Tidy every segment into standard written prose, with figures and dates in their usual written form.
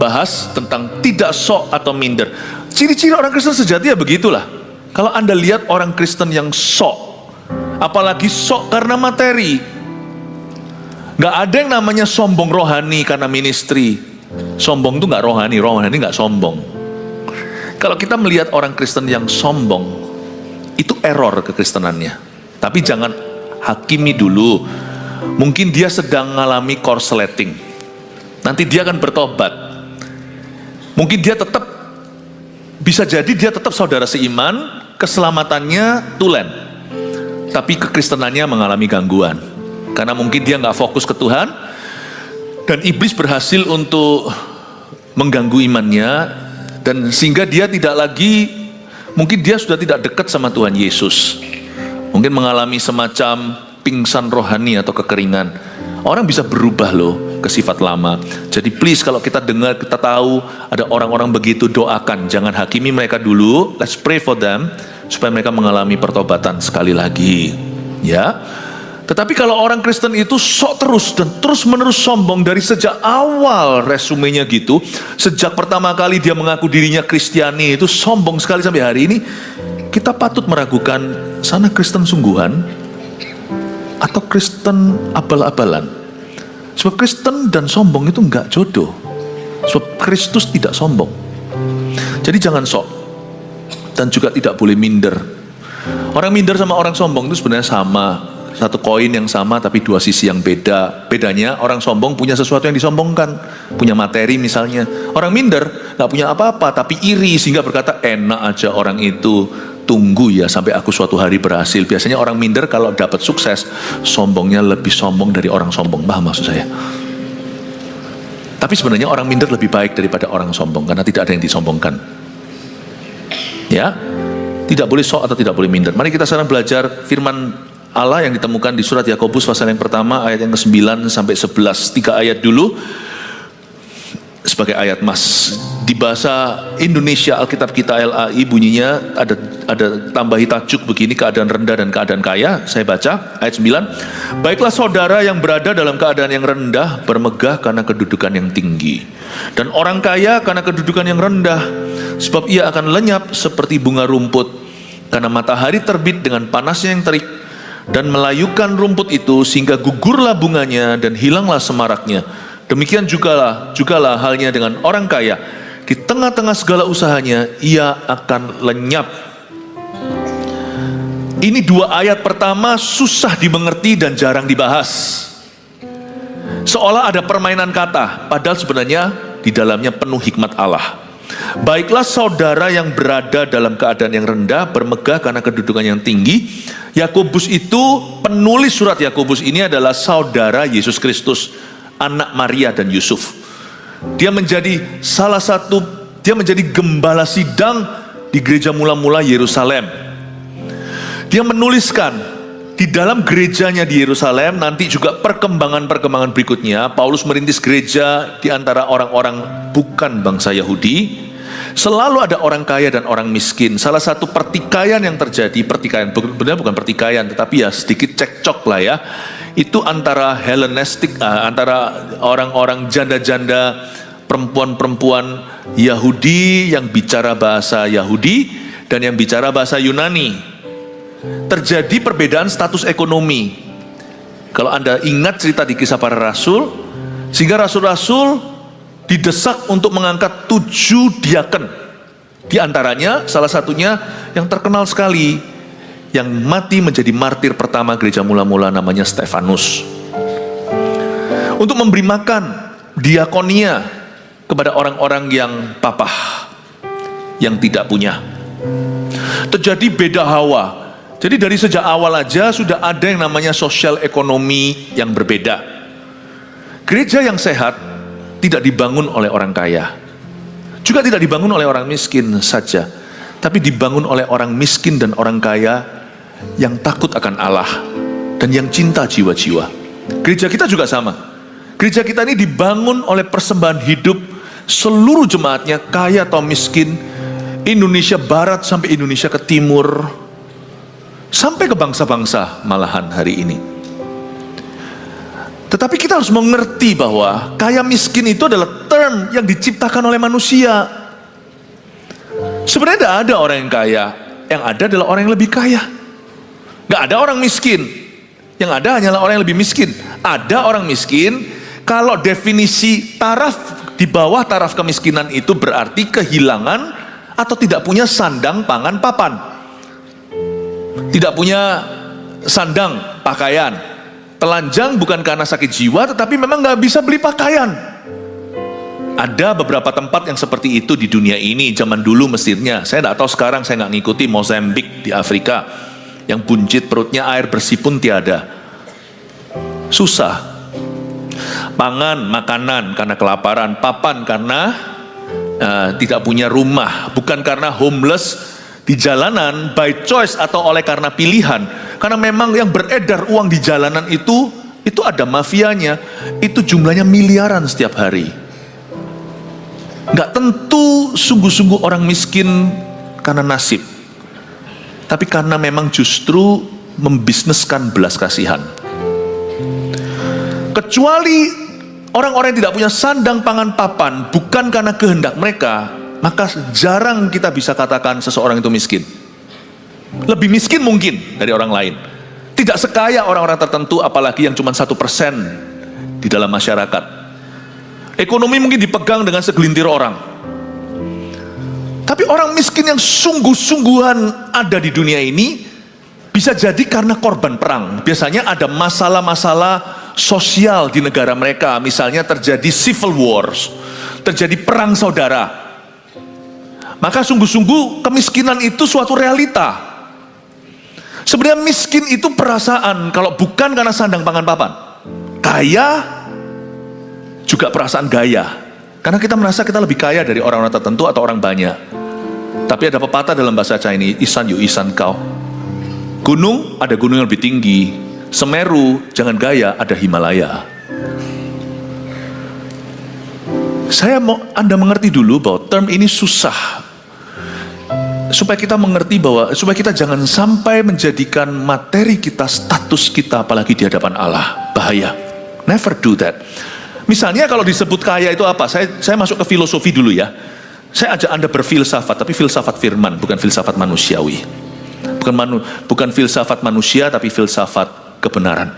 bahas tentang tidak sok atau minder. Ciri-ciri orang Kristen sejati ya begitulah. Kalau Anda lihat orang Kristen yang sok, apalagi sok karena materi, gak ada yang namanya sombong rohani karena ministry. Sombong itu gak rohani, rohani gak sombong. Kalau kita melihat orang Kristen yang sombong, itu error kekristenannya. Tapi jangan hakimi dulu. Mungkin dia sedang mengalami korsleting. Nanti dia akan bertobat. Mungkin dia tetap, bisa jadi dia tetap saudara seiman, keselamatannya tulen. Tapi kekristenannya mengalami gangguan. Karena mungkin dia gak fokus ke Tuhan, dan iblis berhasil untuk mengganggu imannya, dan sehingga dia tidak lagi, mungkin dia sudah tidak dekat sama Tuhan Yesus. Mungkin mengalami semacam pingsan rohani atau kekeringan. Orang bisa berubah loh ke sifat lama. Jadi please, kalau kita dengar, kita tahu ada orang-orang begitu, doakan. Jangan hakimi mereka dulu. Let's pray for them supaya mereka mengalami pertobatan sekali lagi. Ya. Tetapi kalau orang Kristen itu sok terus dan terus menerus sombong dari sejak awal, resumenya gitu, sejak pertama kali dia mengaku dirinya Kristiani itu sombong sekali sampai hari ini, kita patut meragukan sana Kristen sungguhan atau Kristen abal-abalan. Sebab Kristen dan sombong itu enggak jodoh. Sebab Kristus tidak sombong. Jadi jangan sok, dan juga tidak boleh minder. Orang minder sama orang sombong itu sebenarnya sama, satu koin yang sama tapi dua sisi yang beda. Bedanya orang sombong punya sesuatu yang disombongkan, punya materi misalnya. Orang minder gak punya apa-apa tapi iri sehingga berkata, enak aja orang itu, tunggu ya sampai aku suatu hari berhasil. Biasanya orang minder kalau dapat sukses, sombongnya lebih sombong dari orang sombong. Paham maksud saya? Tapi sebenarnya orang minder lebih baik daripada orang sombong, karena tidak ada yang disombongkan. Ya, tidak boleh sok atau tidak boleh minder. Mari kita sekarang belajar firman Allah yang ditemukan di surat Yakobus pasal yang pertama, ayat yang ke-9 sampai 11. 3 ayat dulu sebagai ayat mas. Di bahasa Indonesia Alkitab kita LAI bunyinya ada tambahi tajuk begini, keadaan rendah dan keadaan kaya. Saya baca ayat 9. Baiklah saudara yang berada dalam keadaan yang rendah bermegah karena kedudukan yang tinggi, dan orang kaya karena kedudukan yang rendah, sebab ia akan lenyap seperti bunga rumput, karena matahari terbit dengan panasnya yang terik dan melayukan rumput itu sehingga gugurlah bunganya dan hilanglah semaraknya. Demikian jugalah halnya dengan orang kaya. Di tengah-tengah segala usahanya ia akan lenyap. Ini dua ayat pertama susah dimengerti dan jarang dibahas. Seolah ada permainan kata, padahal sebenarnya di dalamnya penuh hikmat Allah. Baiklah saudara yang berada dalam keadaan yang rendah bermegah karena kedudukan yang tinggi. Yakobus itu, penulis surat Yakobus ini adalah saudara Yesus Kristus, anak Maria dan Yusuf. Dia menjadi dia menjadi gembala sidang di gereja mula-mula Yerusalem. Dia menuliskan di dalam gerejanya di Yerusalem, nanti juga perkembangan berikutnya. Paulus merintis gereja di antara orang-orang bukan bangsa Yahudi. Selalu ada orang kaya dan orang miskin. Salah satu pertikaian yang terjadi, benar bukan pertikaian, tetapi ya sedikit cekcok lah ya, itu antara Hellenistik, antara orang-orang janda-janda, perempuan-perempuan Yahudi yang bicara bahasa Yahudi dan yang bicara bahasa Yunani. Terjadi perbedaan status ekonomi. Kalau Anda ingat cerita di Kisah Para Rasul, sehingga rasul-rasul didesak untuk mengangkat 7 diaken. Di antaranya salah satunya yang terkenal sekali, yang mati menjadi martir pertama gereja mula-mula, namanya Stefanus. Untuk memberi makan, diakonia kepada orang-orang yang papah, yang tidak punya. Terjadi beda hawa. Jadi dari sejak awal aja sudah ada yang namanya sosial ekonomi yang berbeda. Gereja yang sehat tidak dibangun oleh orang kaya, juga tidak dibangun oleh orang miskin saja, tapi dibangun oleh orang miskin dan orang kaya yang takut akan Allah dan yang cinta jiwa-jiwa. Gereja kita juga sama. Gereja kita ini dibangun oleh persembahan hidup seluruh jemaatnya, kaya atau miskin, Indonesia Barat sampai Indonesia ke Timur, sampai ke bangsa-bangsa malahan hari ini. Tetapi kita harus mengerti bahwa kaya miskin itu adalah term yang diciptakan oleh manusia. Sebenarnya tidak ada orang yang kaya, yang ada adalah orang yang lebih kaya. Gak ada orang miskin, yang ada hanyalah orang yang lebih miskin. Ada orang miskin, kalau definisi taraf di bawah taraf kemiskinan itu berarti kehilangan atau tidak punya sandang, pangan, papan. Tidak punya sandang, pakaian. Telanjang bukan karena sakit jiwa, tetapi memang gak bisa beli pakaian. Ada beberapa tempat yang seperti itu di dunia ini. Zaman dulu Mesirnya, saya tidak tahu sekarang, saya nggak ngikuti. Mozambik di Afrika, yang buncit perutnya, air bersih pun tiada. Susah. Pangan, makanan karena kelaparan, papan karena tidak punya rumah, bukan karena homeless di jalanan by choice atau oleh karena pilihan. Karena memang yang beredar uang di jalanan itu ada mafianya, itu jumlahnya miliaran setiap hari. Nggak tentu sungguh-sungguh orang miskin karena nasib, tapi karena memang justru membisniskan belas kasihan. Kecuali orang-orang yang tidak punya sandang, pangan, papan bukan karena kehendak mereka, maka jarang kita bisa katakan seseorang itu miskin. Lebih miskin mungkin dari orang lain. Tidak sekaya orang-orang tertentu, apalagi yang cuma 1% di dalam masyarakat. Ekonomi mungkin dipegang dengan segelintir orang. Tapi orang miskin yang sungguh-sungguhan ada di dunia ini bisa jadi karena korban perang. Biasanya ada masalah-masalah sosial di negara mereka. Misalnya terjadi civil wars, terjadi perang saudara. Maka sungguh-sungguh kemiskinan itu suatu realita. Sebenarnya miskin itu perasaan, kalau bukan karena sandang pangan papan. Kaya juga perasaan gaya, karena kita merasa kita lebih kaya dari orang-orang tertentu atau orang banyak. Tapi ada pepatah dalam bahasa Chinese, isan yu isan kau. Gunung, ada gunung yang lebih tinggi. Semeru, jangan gaya, ada Himalaya. Saya mau Anda mengerti dulu bahwa term ini susah, supaya kita mengerti bahwa, supaya kita jangan sampai menjadikan materi kita, status kita, apalagi di hadapan Allah. Bahaya. Never do that. Misalnya kalau disebut kaya itu apa? Saya masuk ke filosofi dulu ya. Saya ajak Anda berfilsafat, tapi filsafat firman, bukan filsafat manusiawi. Bukan filsafat manusia, tapi filsafat kebenaran.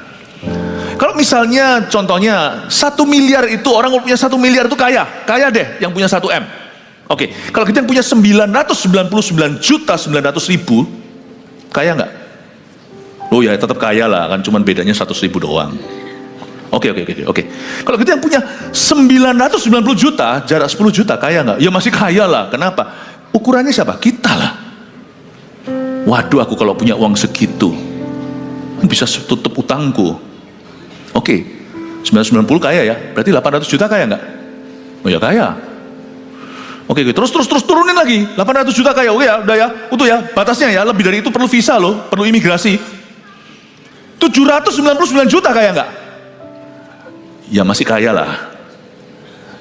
Kalau misalnya contohnya 1 miliar itu, orang punya 1 miliar itu kaya deh, yang punya 1 M. Oke, kalau kita yang punya 999.900.000, kaya nggak? Oh ya, tetap kaya lah, kan cuman bedanya 100.000 doang. Oke. Kalau kita yang punya 990 juta, jarak 10 juta, kaya nggak? Ya masih kaya lah. Kenapa? Ukurannya siapa? Kita lah. Waduh, aku kalau punya uang segitu, bisa tutup utangku. Oke, 990 kaya ya, berarti 800 juta kaya nggak? Oh ya kaya. Oke, terus turunin lagi, 800 juta kaya. Oke ya, udah ya, utuh ya, batasnya ya, lebih dari itu perlu visa loh, perlu imigrasi. 799 juta kaya nggak? Ya masih kaya lah.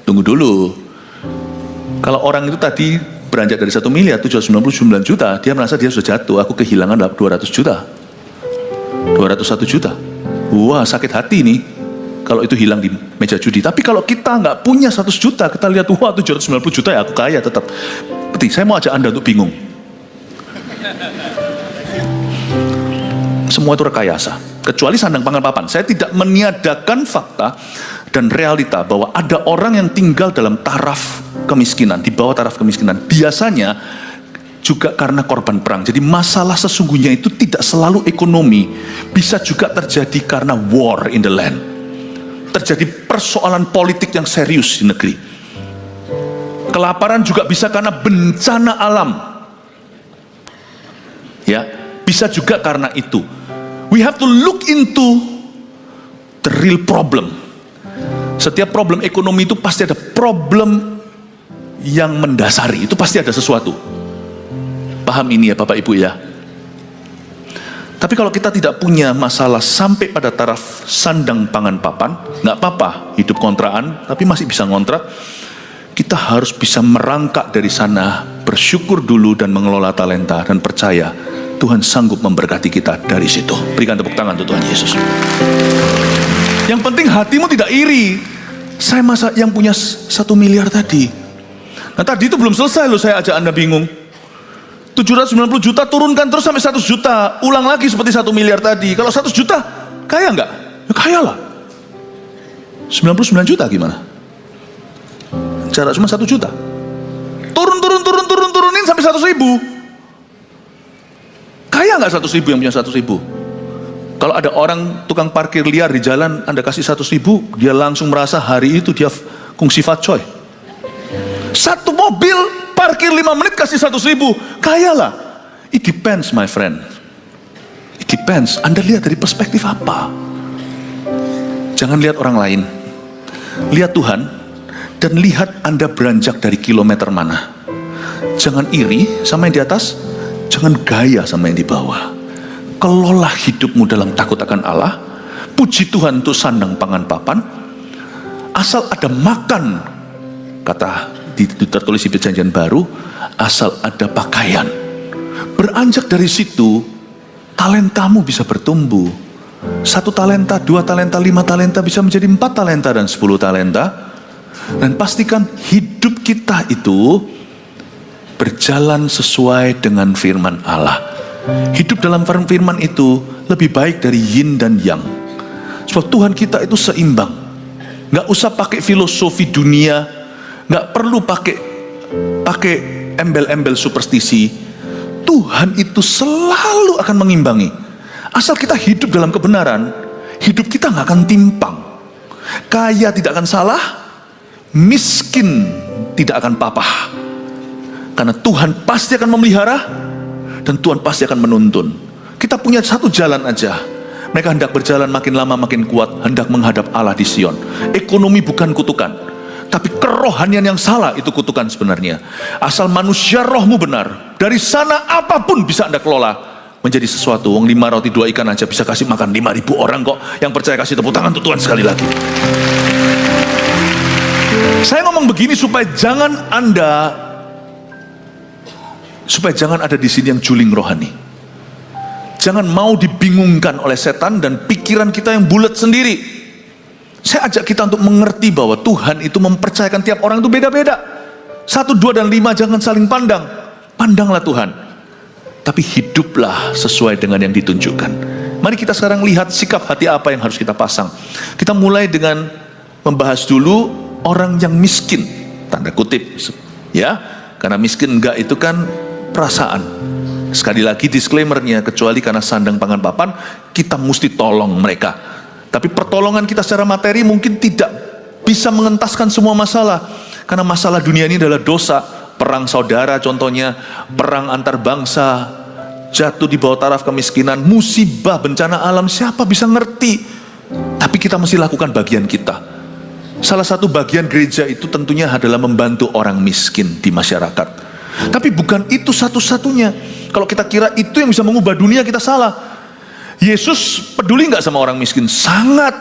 Tunggu dulu. Kalau orang itu tadi beranjak dari 1 miliar 799 juta, dia merasa dia sudah jatuh. Aku kehilangan 200 juta, 201 juta. Wah, sakit hati nih kalau itu hilang di meja judi. Tapi kalau kita nggak punya 100 juta, kita lihat, wah 790 juta ya aku kaya tetap. Berarti saya mau ajak Anda untuk bingung. Semua itu rekayasa, kecuali sandang pangan papan. Saya tidak meniadakan fakta dan realita bahwa ada orang yang tinggal dalam taraf kemiskinan, di bawah taraf kemiskinan. Biasanya juga karena korban perang. Jadi masalah sesungguhnya itu tidak selalu ekonomi, bisa juga terjadi karena war in the land. Terjadi persoalan politik yang serius di negeri. Kelaparan juga bisa karena bencana alam. Ya, bisa juga karena itu. We have to look into the real problem. Setiap problem ekonomi itu pasti ada problem yang mendasari, itu pasti ada sesuatu. Paham ini ya Bapak Ibu ya? Tapi kalau kita tidak punya masalah sampai pada taraf sandang pangan papan, nggak apa-apa, hidup kontrakan, tapi masih bisa ngontrak. Kita harus bisa merangkak dari sana, bersyukur dulu dan mengelola talenta, dan percaya Tuhan sanggup memberkati kita dari situ. Berikan tepuk tangan untuk Tuhan Yesus. Yang penting hatimu tidak iri. Saya masa yang punya 1 miliar tadi. Nah tadi itu belum selesai loh, saya ajak Anda bingung. 790 juta turunkan terus sampai 100 juta. Ulang lagi seperti 1 miliar tadi. Kalau 100 juta, kaya nggak? Ya kaya lah. 99 juta gimana? Jarak cuma 1 juta. Turunin sampai 100 ribu. Kaya nggak 100 ribu yang punya 100 ribu? Kalau ada orang tukang parkir liar di jalan, Anda kasih 100 ribu, dia langsung merasa hari itu dia kungsi fatcoy. Satu mobil parkir 5 menit kasih 100 ribu, kaya lah. It depends my friend. It depends. Anda lihat dari perspektif apa? Jangan lihat orang lain. Lihat Tuhan dan lihat Anda beranjak dari kilometer mana. Jangan iri sama yang di atas, jangan gaya sama yang di bawah. Kelola hidupmu dalam takut akan Allah. Puji Tuhan untuk sandang pangan papan. Asal ada makan, kata tertulis di Perjanjian Baru, asal ada pakaian. Beranjak dari situ, talentamu bisa bertumbuh. 1 talenta, 2 talenta, 5 talenta bisa menjadi 4 talenta dan 10 talenta. Dan pastikan hidup kita itu berjalan sesuai dengan firman Allah. Hidup dalam firman itu lebih baik dari yin dan yang. Sebab Tuhan kita itu seimbang. Gak usah pakai filosofi dunia, gak perlu pakai embel-embel superstisi. Tuhan itu selalu akan mengimbangi. Asal kita hidup dalam kebenaran, hidup kita gak akan timpang. Kaya tidak akan salah, miskin tidak akan papah. Karena Tuhan pasti akan memelihara dan Tuhan pasti akan menuntun. Kita punya satu jalan aja. Mereka hendak berjalan makin lama makin kuat, hendak menghadap Allah di Sion. Ekonomi bukan kutukan, tapi kerohanian yang salah itu kutukan sebenarnya. Asal manusia rohmu benar, dari sana apapun bisa Anda kelola menjadi sesuatu. Wong 5 roti 2 ikan aja bisa kasih makan 5.000 orang kok. Yang percaya kasih tepuk tangan untuk Tuhan sekali lagi. Saya ngomong begini supaya jangan ada di sini yang juling rohani. Jangan mau dibingungkan oleh setan dan pikiran kita yang bulat sendiri. Saya ajak kita untuk mengerti bahwa Tuhan itu mempercayakan tiap orang itu beda-beda. 1, 2, dan 5 jangan saling pandang. Pandanglah Tuhan. Tapi hiduplah sesuai dengan yang ditunjukkan. Mari kita sekarang lihat sikap hati apa yang harus kita pasang. Kita mulai dengan membahas dulu orang yang miskin, tanda kutip, ya, karena miskin enggak itu kan perasaan. Sekali lagi disclaimernya, kecuali karena sandang pangan papan, kita mesti tolong mereka. Tapi pertolongan kita secara materi mungkin tidak bisa mengentaskan semua masalah. Karena masalah dunia ini adalah dosa, perang saudara contohnya, perang antar bangsa, jatuh di bawah taraf kemiskinan, musibah, bencana alam, siapa bisa ngerti? Tapi kita mesti lakukan bagian kita. Salah satu bagian gereja itu tentunya adalah membantu orang miskin di masyarakat. Tapi bukan itu satu-satunya. Kalau kita kira itu yang bisa mengubah dunia, kita salah. Yesus peduli nggak sama orang miskin? Sangat.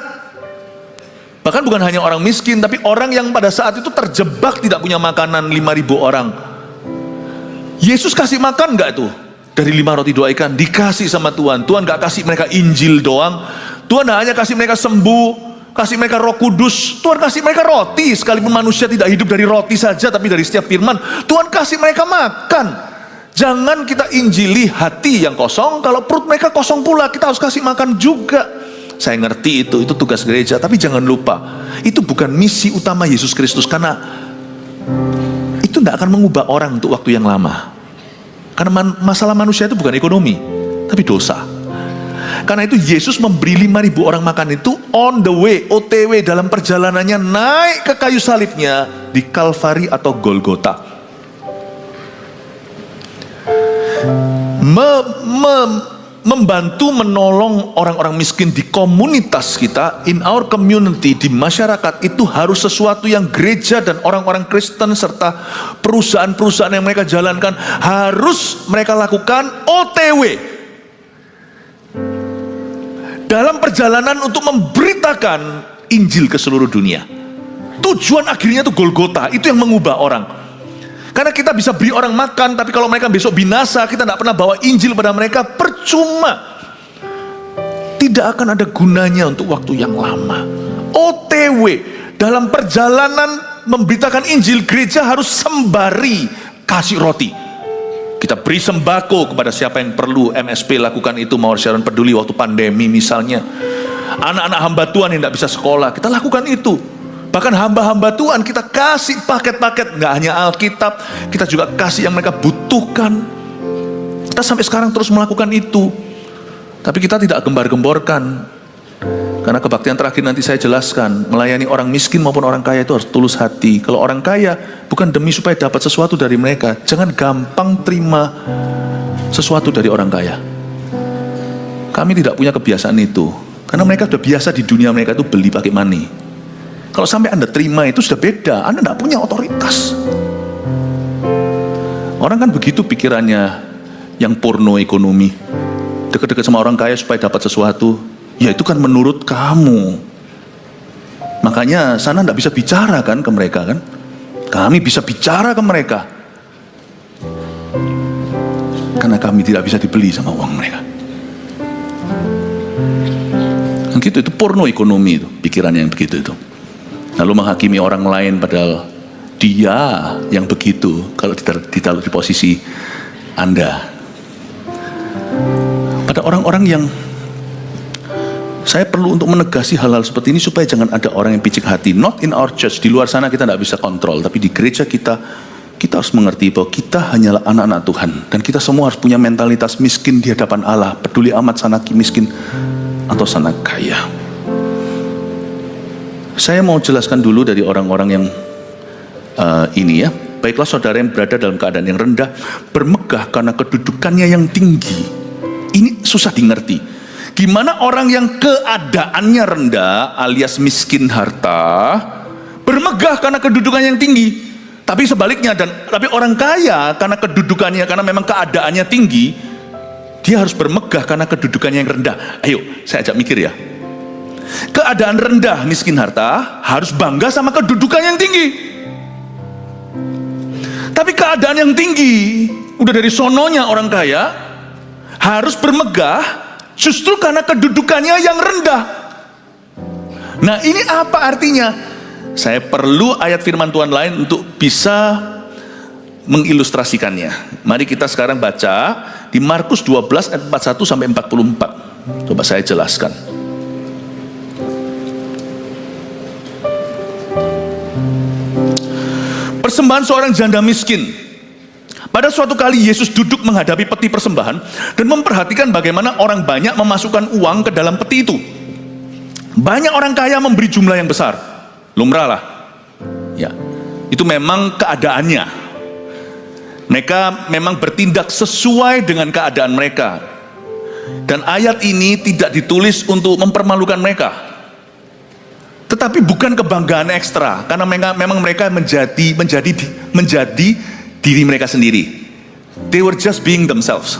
Bahkan bukan hanya orang miskin, tapi orang yang pada saat itu terjebak tidak punya makanan, 5.000 orang. Yesus kasih makan nggak tuh? Dari 5 roti 2 ikan, dikasih sama Tuhan. Tuhan nggak kasih mereka Injil doang. Tuhan hanya kasih mereka sembuh, kasih mereka Roh Kudus. Tuhan kasih mereka roti, sekalipun manusia tidak hidup dari roti saja, tapi dari setiap firman. Tuhan kasih mereka makan. Jangan kita injili hati yang kosong, kalau perut mereka kosong pula, kita harus kasih makan juga. Saya ngerti itu tugas gereja, tapi jangan lupa, itu bukan misi utama Yesus Kristus, karena itu tidak akan mengubah orang untuk waktu yang lama. Karena masalah manusia itu bukan ekonomi, tapi dosa. Karena itu Yesus memberi 5.000 orang makan itu on the way, OTW, dalam perjalanannya naik ke kayu salibnya di Kalvari atau Golgota. Membantu menolong orang-orang miskin di komunitas kita, in our community, di masyarakat, itu harus sesuatu yang gereja dan orang-orang Kristen serta perusahaan-perusahaan yang mereka jalankan harus mereka lakukan OTW dalam perjalanan untuk memberitakan Injil ke seluruh dunia. Tujuan akhirnya itu Golgota, itu yang mengubah orang. Karena kita bisa beri orang makan, tapi kalau mereka besok binasa, kita tidak pernah bawa Injil pada mereka, percuma. tidak akan ada gunanya untuk waktu yang lama. OTW, dalam perjalanan memberitakan Injil, gereja harus sembari kasih roti. Kita beri sembako kepada siapa yang perlu. MSP lakukan itu, Mawar Sharon Peduli waktu pandemi misalnya. Anak-anak hamba Tuhan yang tidak bisa sekolah, kita lakukan itu. Bahkan hamba-hamba Tuhan kita kasih paket-paket, nggak hanya Alkitab, kita juga kasih yang mereka butuhkan. Kita sampai sekarang terus melakukan itu. Tapi kita tidak gembar-gemborkan. Karena kebaktian terakhir nanti saya jelaskan, melayani orang miskin maupun orang kaya itu harus tulus hati. Kalau orang kaya bukan demi supaya dapat sesuatu dari mereka, jangan gampang terima sesuatu dari orang kaya. Kami tidak punya kebiasaan itu, karena mereka sudah biasa di dunia mereka itu beli pakai money. Kalau sampai Anda terima itu sudah beda, Anda tidak punya otoritas. Orang kan begitu pikirannya, yang porno ekonomi. Dekat-dekat sama orang kaya supaya dapat sesuatu. Ya itu kan menurut kamu. Makanya sana tidak bisa bicara kan ke mereka kan. Kami bisa bicara ke mereka. Karena kami tidak bisa dibeli sama uang mereka. Gitu, itu porno ekonomi itu, pikirannya yang begitu itu. Lalu menghakimi orang lain padahal dia yang begitu kalau ditaruh di posisi Anda. Pada orang-orang yang saya perlu untuk menegasi hal-hal seperti ini supaya jangan ada orang yang picik hati. Not in our church, di luar sana kita tidak bisa kontrol, tapi di gereja kita harus mengerti bahwa kita hanyalah anak-anak Tuhan dan kita semua harus punya mentalitas miskin di hadapan Allah. Peduli amat sana miskin atau sana kaya. Saya mau jelaskan dulu dari orang-orang yang ini ya. Baiklah saudara yang berada dalam keadaan yang rendah, bermegah karena kedudukannya yang tinggi. Ini susah dimengerti. Gimana orang yang keadaannya rendah alias miskin harta, bermegah karena kedudukannya yang tinggi. Tapi sebaliknya, tapi orang kaya karena kedudukannya, karena memang keadaannya tinggi, dia harus bermegah karena kedudukannya yang rendah. Ayo, saya ajak mikir ya. Keadaan rendah miskin harta harus bangga sama kedudukan yang tinggi. Tapi keadaan yang tinggi, udah dari sononya orang kaya, harus bermegah justru karena kedudukannya yang rendah. Nah ini apa artinya? Saya perlu ayat firman Tuhan lain untuk bisa mengilustrasikannya. Mari kita sekarang baca di Markus 12 ayat 41 sampai 44. Coba saya jelaskan. Persembahan seorang janda miskin. Pada suatu kali Yesus duduk menghadapi peti persembahan dan memperhatikan bagaimana orang banyak memasukkan uang ke dalam peti itu. Banyak orang kaya memberi jumlah yang besar. Lumrah lah. Ya, itu memang keadaannya. Mereka memang bertindak sesuai dengan keadaan mereka. Dan ayat ini tidak ditulis untuk mempermalukan mereka. Tetapi bukan kebanggaan ekstra, karena memang mereka menjadi diri mereka sendiri. They were just being themselves.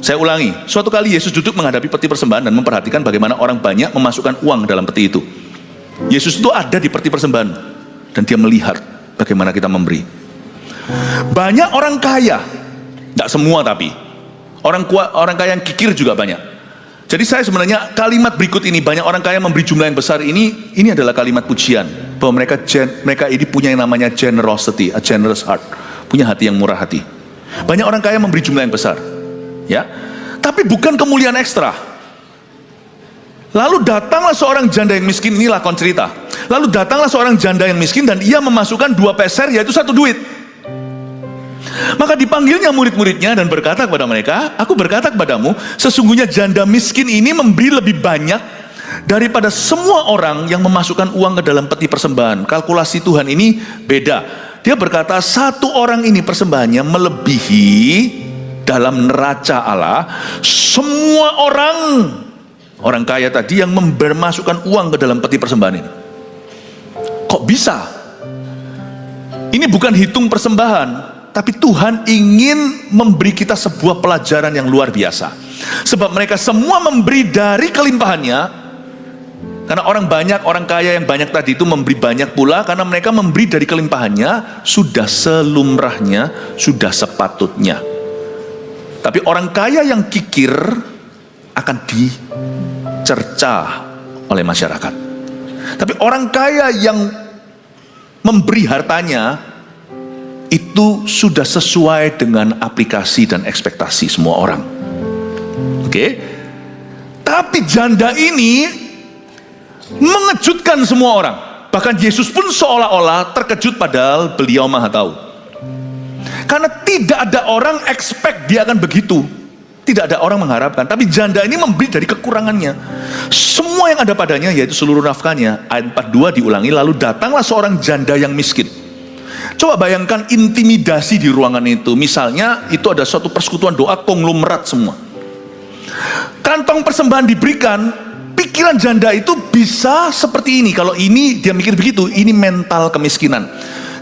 Saya ulangi, suatu kali Yesus duduk menghadapi peti persembahan dan memperhatikan bagaimana orang banyak memasukkan uang dalam peti itu. Yesus itu ada di peti persembahan dan dia melihat bagaimana kita memberi. Banyak orang kaya, tidak semua tapi orang kaya yang kikir juga banyak. Jadi saya sebenarnya kalimat berikut ini, banyak orang kaya memberi jumlah yang besar ini adalah kalimat pujian bahwa mereka ini punya yang namanya generosity, a generous heart, punya hati yang murah hati. Banyak orang kaya memberi jumlah yang besar, ya, tapi bukan kemuliaan ekstra. Lalu datanglah seorang janda yang miskin, inilah kon cerita. Lalu datanglah seorang janda yang miskin dan ia memasukkan 2 peser, yaitu 1 duit. Maka dipanggilnya murid-muridnya dan berkata kepada mereka, aku berkata kepadamu, sesungguhnya janda miskin ini memberi lebih banyak daripada semua orang yang memasukkan uang ke dalam peti persembahan. Kalkulasi Tuhan ini beda. Dia berkata, satu orang ini persembahannya melebihi dalam neraca Allah semua orang kaya tadi yang memasukkan uang ke dalam peti persembahan ini. Kok bisa? Ini bukan hitung persembahan, tapi Tuhan ingin memberi kita sebuah pelajaran yang luar biasa. Sebab mereka semua memberi dari kelimpahannya. Karena orang kaya yang banyak tadi itu memberi banyak pula. Karena mereka memberi dari kelimpahannya, sudah selumrahnya, sudah sepatutnya. Tapi orang kaya yang kikir akan cerca oleh masyarakat. Tapi orang kaya yang memberi hartanya itu sudah sesuai dengan aplikasi dan ekspektasi semua orang. Oke? Tapi janda ini mengejutkan semua orang. Bahkan Yesus pun seolah-olah terkejut padahal beliau maha tahu. Karena tidak ada orang expect dia akan begitu. Tidak ada orang mengharapkan. Tapi janda ini memberi dari kekurangannya. Semua yang ada padanya yaitu seluruh nafkahnya. Ayat 42 diulangi, lalu datanglah seorang janda yang miskin. Coba bayangkan intimidasi di ruangan itu. Misalnya itu ada suatu persekutuan doa konglomerat semua. Kantong persembahan diberikan. Pikiran janda itu bisa seperti ini. Kalau ini dia mikir begitu, ini mental kemiskinan.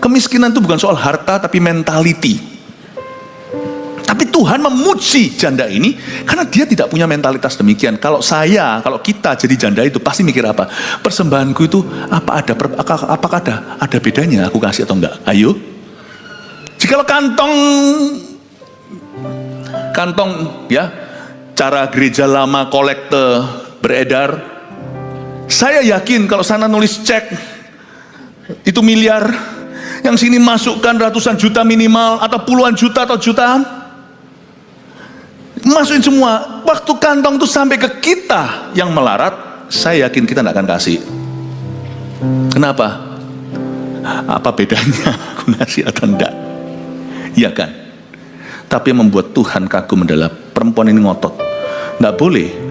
Kemiskinan itu bukan soal harta tapi mentality. Tapi Tuhan memuji janda ini karena dia tidak punya mentalitas demikian. Kalau kita jadi janda itu pasti mikir apa? Persembahanku itu apakah ada bedanya aku kasih atau enggak? Ayo. Jikalau kantong ya, cara gereja lama kolekte beredar, saya yakin kalau sana nulis cek itu miliar, yang sini masukkan ratusan juta minimal atau puluhan juta atau jutaan, masukin semua. Waktu kantong itu sampai ke kita yang melarat, saya yakin kita tidak akan kasih. Kenapa? Apa bedanya aku ngasih atau enggak? Iya kan? Tapi yang membuat Tuhan kagum adalah perempuan ini ngotot. Enggak boleh.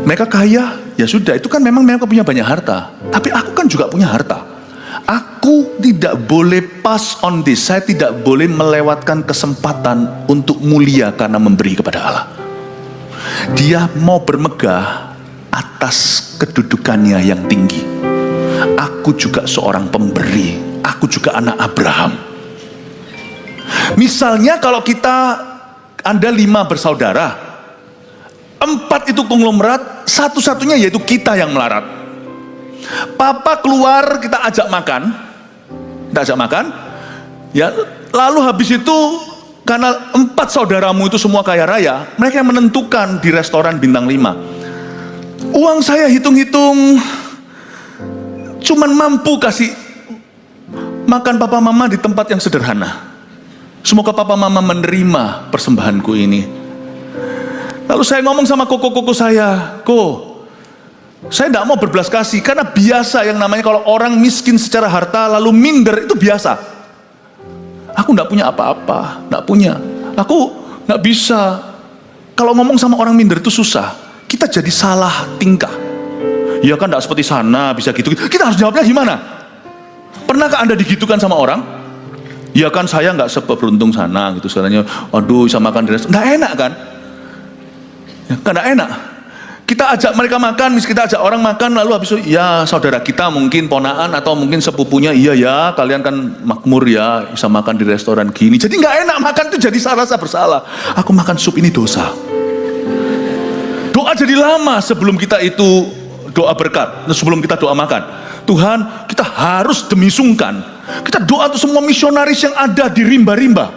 Mereka kaya, ya sudah, itu kan memang mereka punya banyak harta. Tapi aku kan juga punya harta. Aku tidak boleh pass on this. Saya tidak boleh melewatkan kesempatan untuk mulia karena memberi kepada Allah. Dia mau bermegah atas kedudukannya yang tinggi. Aku juga seorang pemberi. Aku juga anak Abraham. Misalnya kalau Anda 5 bersaudara, 4 itu konglomerat, satu-satunya yaitu kita yang melarat. Papa keluar, kita ajak makan, ya. Lalu habis itu karena 4 saudaramu itu semua kaya raya, mereka yang menentukan di restoran bintang 5. Uang saya hitung-hitung, cuman mampu kasih makan papa mama di tempat yang sederhana. Semoga papa mama menerima persembahanku ini. Lalu saya ngomong sama koko saya, saya tidak mau berbelas kasih, karena biasa yang namanya kalau orang miskin secara harta lalu minder, itu biasa. Aku tidak punya apa-apa, aku tidak bisa. Kalau ngomong sama orang minder itu susah, kita jadi salah tingkah. Ya kan tidak seperti sana, bisa gitu. Kita harus jawabnya gimana? Pernahkah Anda digitukan sama orang? Ya kan saya nggak seberuntung sana gitu, sebenarnya, aduh bisa makan di restoran, nggak enak kan? Karena enak. Kita ajak mereka makan, kita ajak orang makan, lalu habis itu, ya saudara kita mungkin ponaan atau mungkin sepupunya, iya ya kalian kan makmur ya bisa makan di restoran gini. Jadi nggak enak makan itu, jadi rasa bersalah. Aku makan sup ini dosa. Doa jadi lama sebelum kita itu doa berkat, sebelum kita doa makan. Tuhan, kita harus demi sungkan. Kita doa untuk semua misionaris yang ada di rimba-rimba.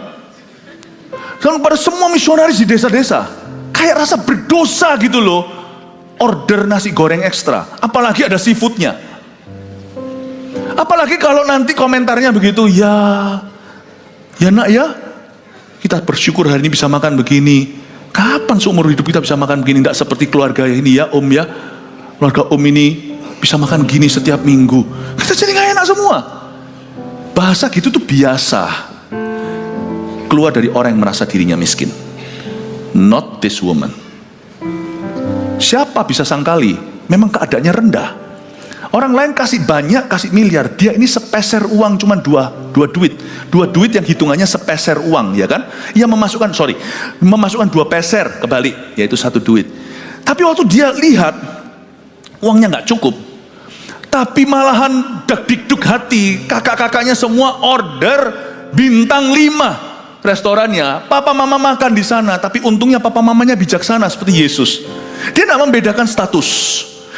Dan pada semua misionaris di desa-desa. Kayak rasa berdosa gitu loh. Order nasi goreng ekstra, apalagi ada seafoodnya. Apalagi kalau nanti komentarnya begitu, ya nak ya, kita bersyukur hari ini bisa makan begini. Kapan seumur hidup kita bisa makan begini? Tidak seperti keluarga ini ya om ya. Keluarga om ini bisa makan gini setiap minggu. Kita jadi gak enak semua. Bahasa gitu tuh biasa. Keluar dari orang yang merasa dirinya miskin. Not this woman. Siapa bisa sangkali? Memang keadaannya rendah. Orang lain kasih banyak, kasih miliar. Dia ini sepeser uang, cuma dua duit. Dua duit yang hitungannya sepeser uang, ya kan? Ia memasukkan 2 peser kebalik, yaitu 1 duit. Tapi waktu dia lihat uangnya nggak cukup, tapi malahan deg-deg hati. Kakak-kakaknya semua order bintang 5 restorannya. Papa mama makan di sana, tapi untungnya papa mamanya bijaksana seperti Yesus. Dia tidak membedakan status.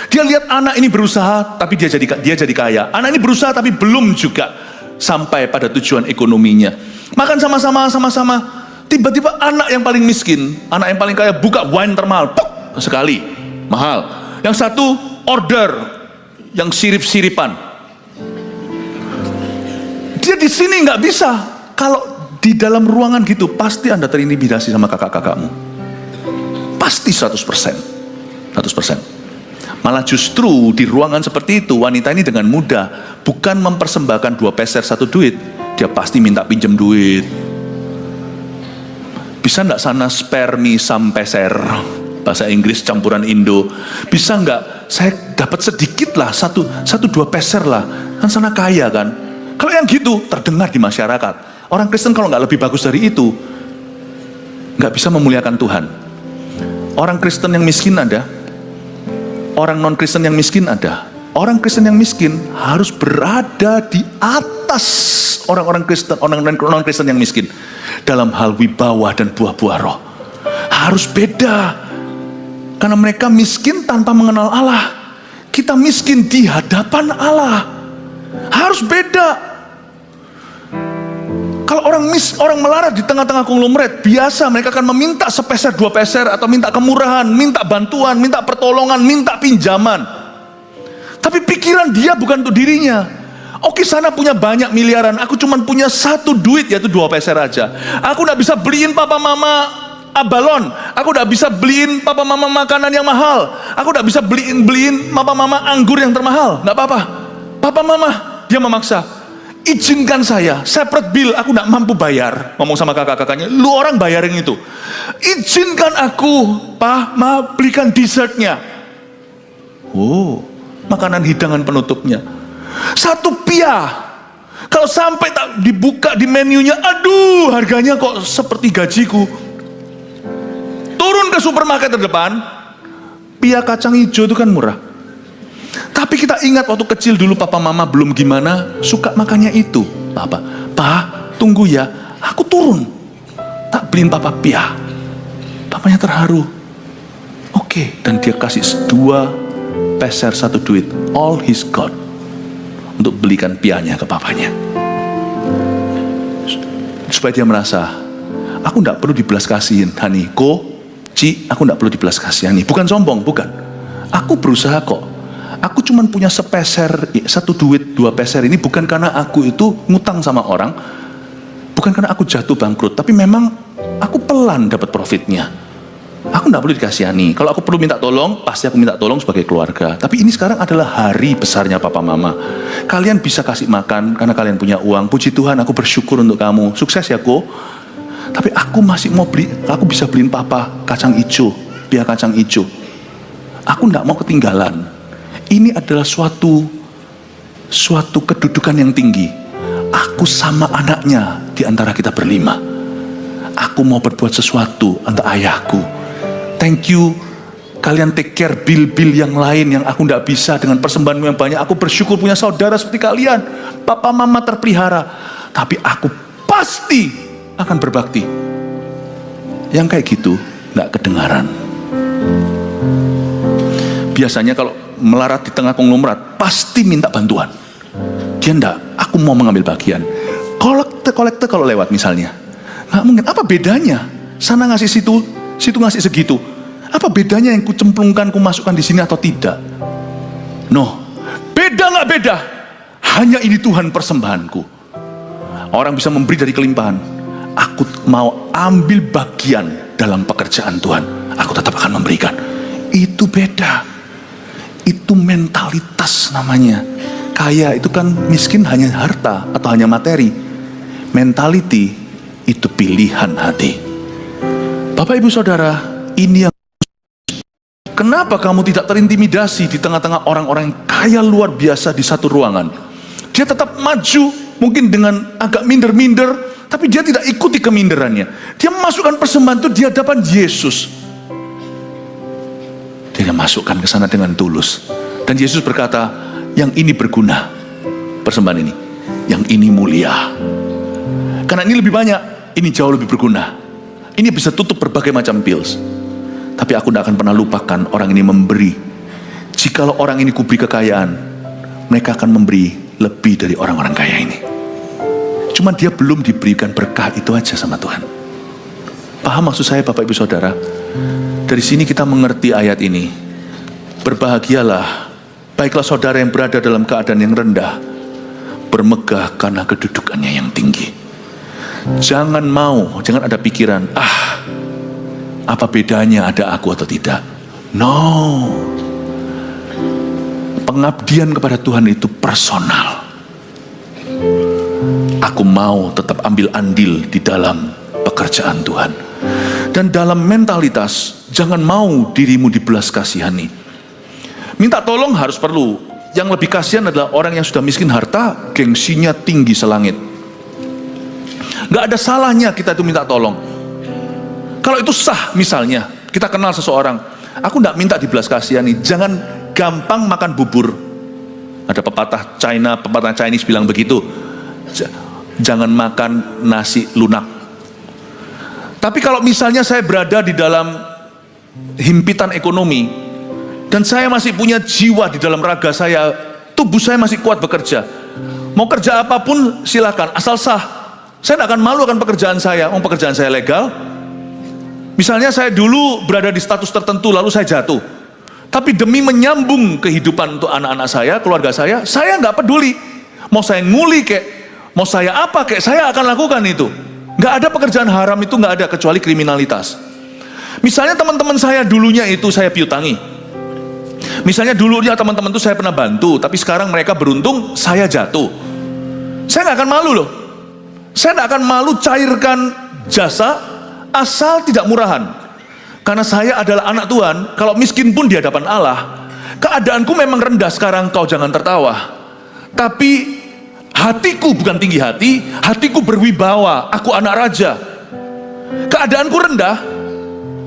Dia lihat anak ini berusaha, tapi dia jadi kaya. Anak ini berusaha, tapi belum juga sampai pada tujuan ekonominya. Makan sama-sama. Tiba-tiba anak yang paling miskin, anak yang paling kaya buka wine termahal, sekali, mahal. Yang satu order, yang sirip-siripan. Dia di sini nggak bisa. Kalau di dalam ruangan gitu, pasti Anda terintimidasi sama kakak-kakakmu. Pasti 100%. 100%. Malah justru di ruangan seperti itu, wanita ini dengan mudah bukan mempersembahkan 2 peser 1 duit, dia pasti minta pinjam duit. Bisa nggak sana spare me some peser, bahasa Inggris campuran Indo. Bisa nggak saya dapat sedikit lah, 1-2 peser lah, kan sana kaya kan. Kalau yang gitu terdengar di masyarakat. Orang Kristen kalau nggak lebih bagus dari itu, nggak bisa memuliakan Tuhan. Orang Kristen yang miskin ada, orang non-Kristen yang miskin ada. Orang Kristen yang miskin harus berada di atas orang-orang Kristen, orang non-Kristen yang miskin. Dalam hal wibawa dan buah-buah roh. Harus beda. Karena mereka miskin tanpa mengenal Allah. Kita miskin di hadapan Allah. Harus beda. Kalau orang melarat di tengah-tengah konglomerat, biasa mereka akan meminta sepeser 2 peser, atau minta kemurahan, minta bantuan, minta pertolongan, minta pinjaman. Tapi pikiran dia bukan untuk dirinya. Oke, sana punya banyak miliaran, aku cuma punya 1 duit, yaitu 2 peser aja. Aku gak bisa beliin papa mama balon, aku gak bisa beliin papa mama makanan yang mahal, aku gak bisa beliin papa mama anggur yang termahal. Gak apa-apa, papa mama, dia memaksa, izinkan saya separate bill, aku gak mampu bayar. Ngomong sama kakak-kakaknya, lu orang bayarin itu. Izinkan aku, Pak, ma, belikan dessertnya. Oh, makanan hidangan penutupnya. 1 piah. Kalau sampai tak dibuka di menunya, aduh, harganya kok seperti gajiku. Turun ke supermarket terdepan, piah kacang hijau itu kan murah. Tapi kita ingat waktu kecil dulu papa mama belum gimana, suka makannya itu. Papa, pa, tunggu ya, aku turun. Tak beliin papa piah. Papanya terharu. Oke, dan dia kasih 2 peser 1 duit, all he's got, untuk belikan piahnya ke papanya. Supaya dia merasa, aku tidak perlu dibelas kasihin, Hani, Ci, aku tidak perlu dibelas kasihani. Bukan sombong, bukan. Aku berusaha kok. Aku cuma punya sepeser, 1 duit, 2 peser ini bukan karena aku itu ngutang sama orang, bukan karena aku jatuh bangkrut, tapi memang aku pelan dapat profitnya. Aku tidak perlu dikasihani. Kalau aku perlu minta tolong, pasti aku minta tolong sebagai keluarga. Tapi ini sekarang adalah hari besarnya papa mama. Kalian bisa kasih makan karena kalian punya uang. Puji Tuhan, aku bersyukur untuk kamu. Sukses ya, Ko. Tapi aku masih mau beli, aku bisa beliin papa kacang hijau, piah kacang hijau. Aku tidak mau ketinggalan. Ini adalah suatu kedudukan yang tinggi. Aku sama anaknya di antara kita berlima. Aku mau berbuat sesuatu untuk ayahku. Thank you, kalian take care bil-bil yang lain yang aku tidak bisa dengan persembahanmu yang banyak. Aku bersyukur punya saudara seperti kalian. Papa mama terpelihara. Tapi aku pasti akan berbakti. Yang kayak gitu nggak kedengaran. Biasanya kalau melarat di tengah konglomerat pasti minta bantuan. Dia enggak, aku mau mengambil bagian. Kolektor kalau lewat misalnya, nggak mungkin. Apa bedanya? Sana ngasih situ ngasih segitu. Apa bedanya yang kucemplungkan, kumasukkan di sini atau tidak? No, beda nggak beda. Hanya ini Tuhan persembahanku. Orang bisa memberi dari kelimpahan. Aku mau ambil bagian dalam pekerjaan Tuhan. Aku tetap akan memberikan. Itu beda. Itu mentalitas namanya. Kaya itu kan miskin hanya harta atau hanya materi. Mentality itu pilihan hati. Bapak ibu saudara, ini yang kenapa kamu tidak terintimidasi di tengah-tengah orang-orang yang kaya luar biasa di satu ruangan? Dia tetap maju, mungkin dengan agak minder-minder, tapi dia tidak ikuti keminderannya. Dia memasukkan persembahan itu di hadapan Yesus. Dia masukkan ke sana dengan tulus. Dan Yesus berkata, yang ini berguna, persembahan ini. Yang ini mulia. Karena ini lebih banyak, ini jauh lebih berguna. Ini bisa tutup berbagai macam bills. Tapi aku tidak akan pernah lupakan orang ini memberi. Jikalau orang ini kuberi kekayaan, mereka akan memberi lebih dari orang-orang kaya ini. Cuma dia belum diberikan berkah itu aja sama Tuhan. Paham maksud saya Bapak Ibu Saudara? Dari sini kita mengerti ayat ini. Berbahagialah, baiklah saudara yang berada dalam keadaan yang rendah, bermegah karena kedudukannya yang tinggi. Jangan ada pikiran, apa bedanya ada aku atau tidak. No. Pengabdian kepada Tuhan itu personal. Aku mau tetap ambil andil di dalam pekerjaan Tuhan. Dan dalam mentalitas, jangan mau dirimu dibelas kasihani. Minta tolong harus perlu. Yang lebih kasihan adalah orang yang sudah miskin harta, gengsinya tinggi selangit. Gak ada salahnya kita itu minta tolong. Kalau itu sah, misalnya kita kenal seseorang, aku gak minta dibelas kasihani. Jangan gampang makan bubur. Ada pepatah Chinese bilang begitu. Jangan makan nasi lunak. Tapi kalau misalnya saya berada di dalam himpitan ekonomi, dan saya masih punya jiwa di dalam raga saya, tubuh saya masih kuat bekerja, mau kerja apapun silakan, asal sah. Saya tidak akan malu akan pekerjaan saya. Pekerjaan saya legal. Misalnya saya dulu berada di status tertentu, lalu saya jatuh, tapi demi menyambung kehidupan untuk anak-anak saya, keluarga saya nggak peduli. Mau saya nguli kek, mau saya apa kek, saya akan lakukan itu. Nggak ada pekerjaan haram itu, nggak ada, kecuali kriminalitas. Misalnya teman-teman saya dulunya itu saya piutangi. Misalnya dulunya teman-teman itu saya pernah bantu, tapi sekarang mereka beruntung saya jatuh. Saya nggak akan malu loh. Saya tidak akan malu cairkan jasa asal tidak murahan. Karena saya adalah anak Tuhan. Kalau miskin pun di hadapan Allah, keadaanku memang rendah sekarang, kau jangan tertawa. Tapi hatiku bukan tinggi hati, hatiku berwibawa, aku anak raja. Keadaanku rendah,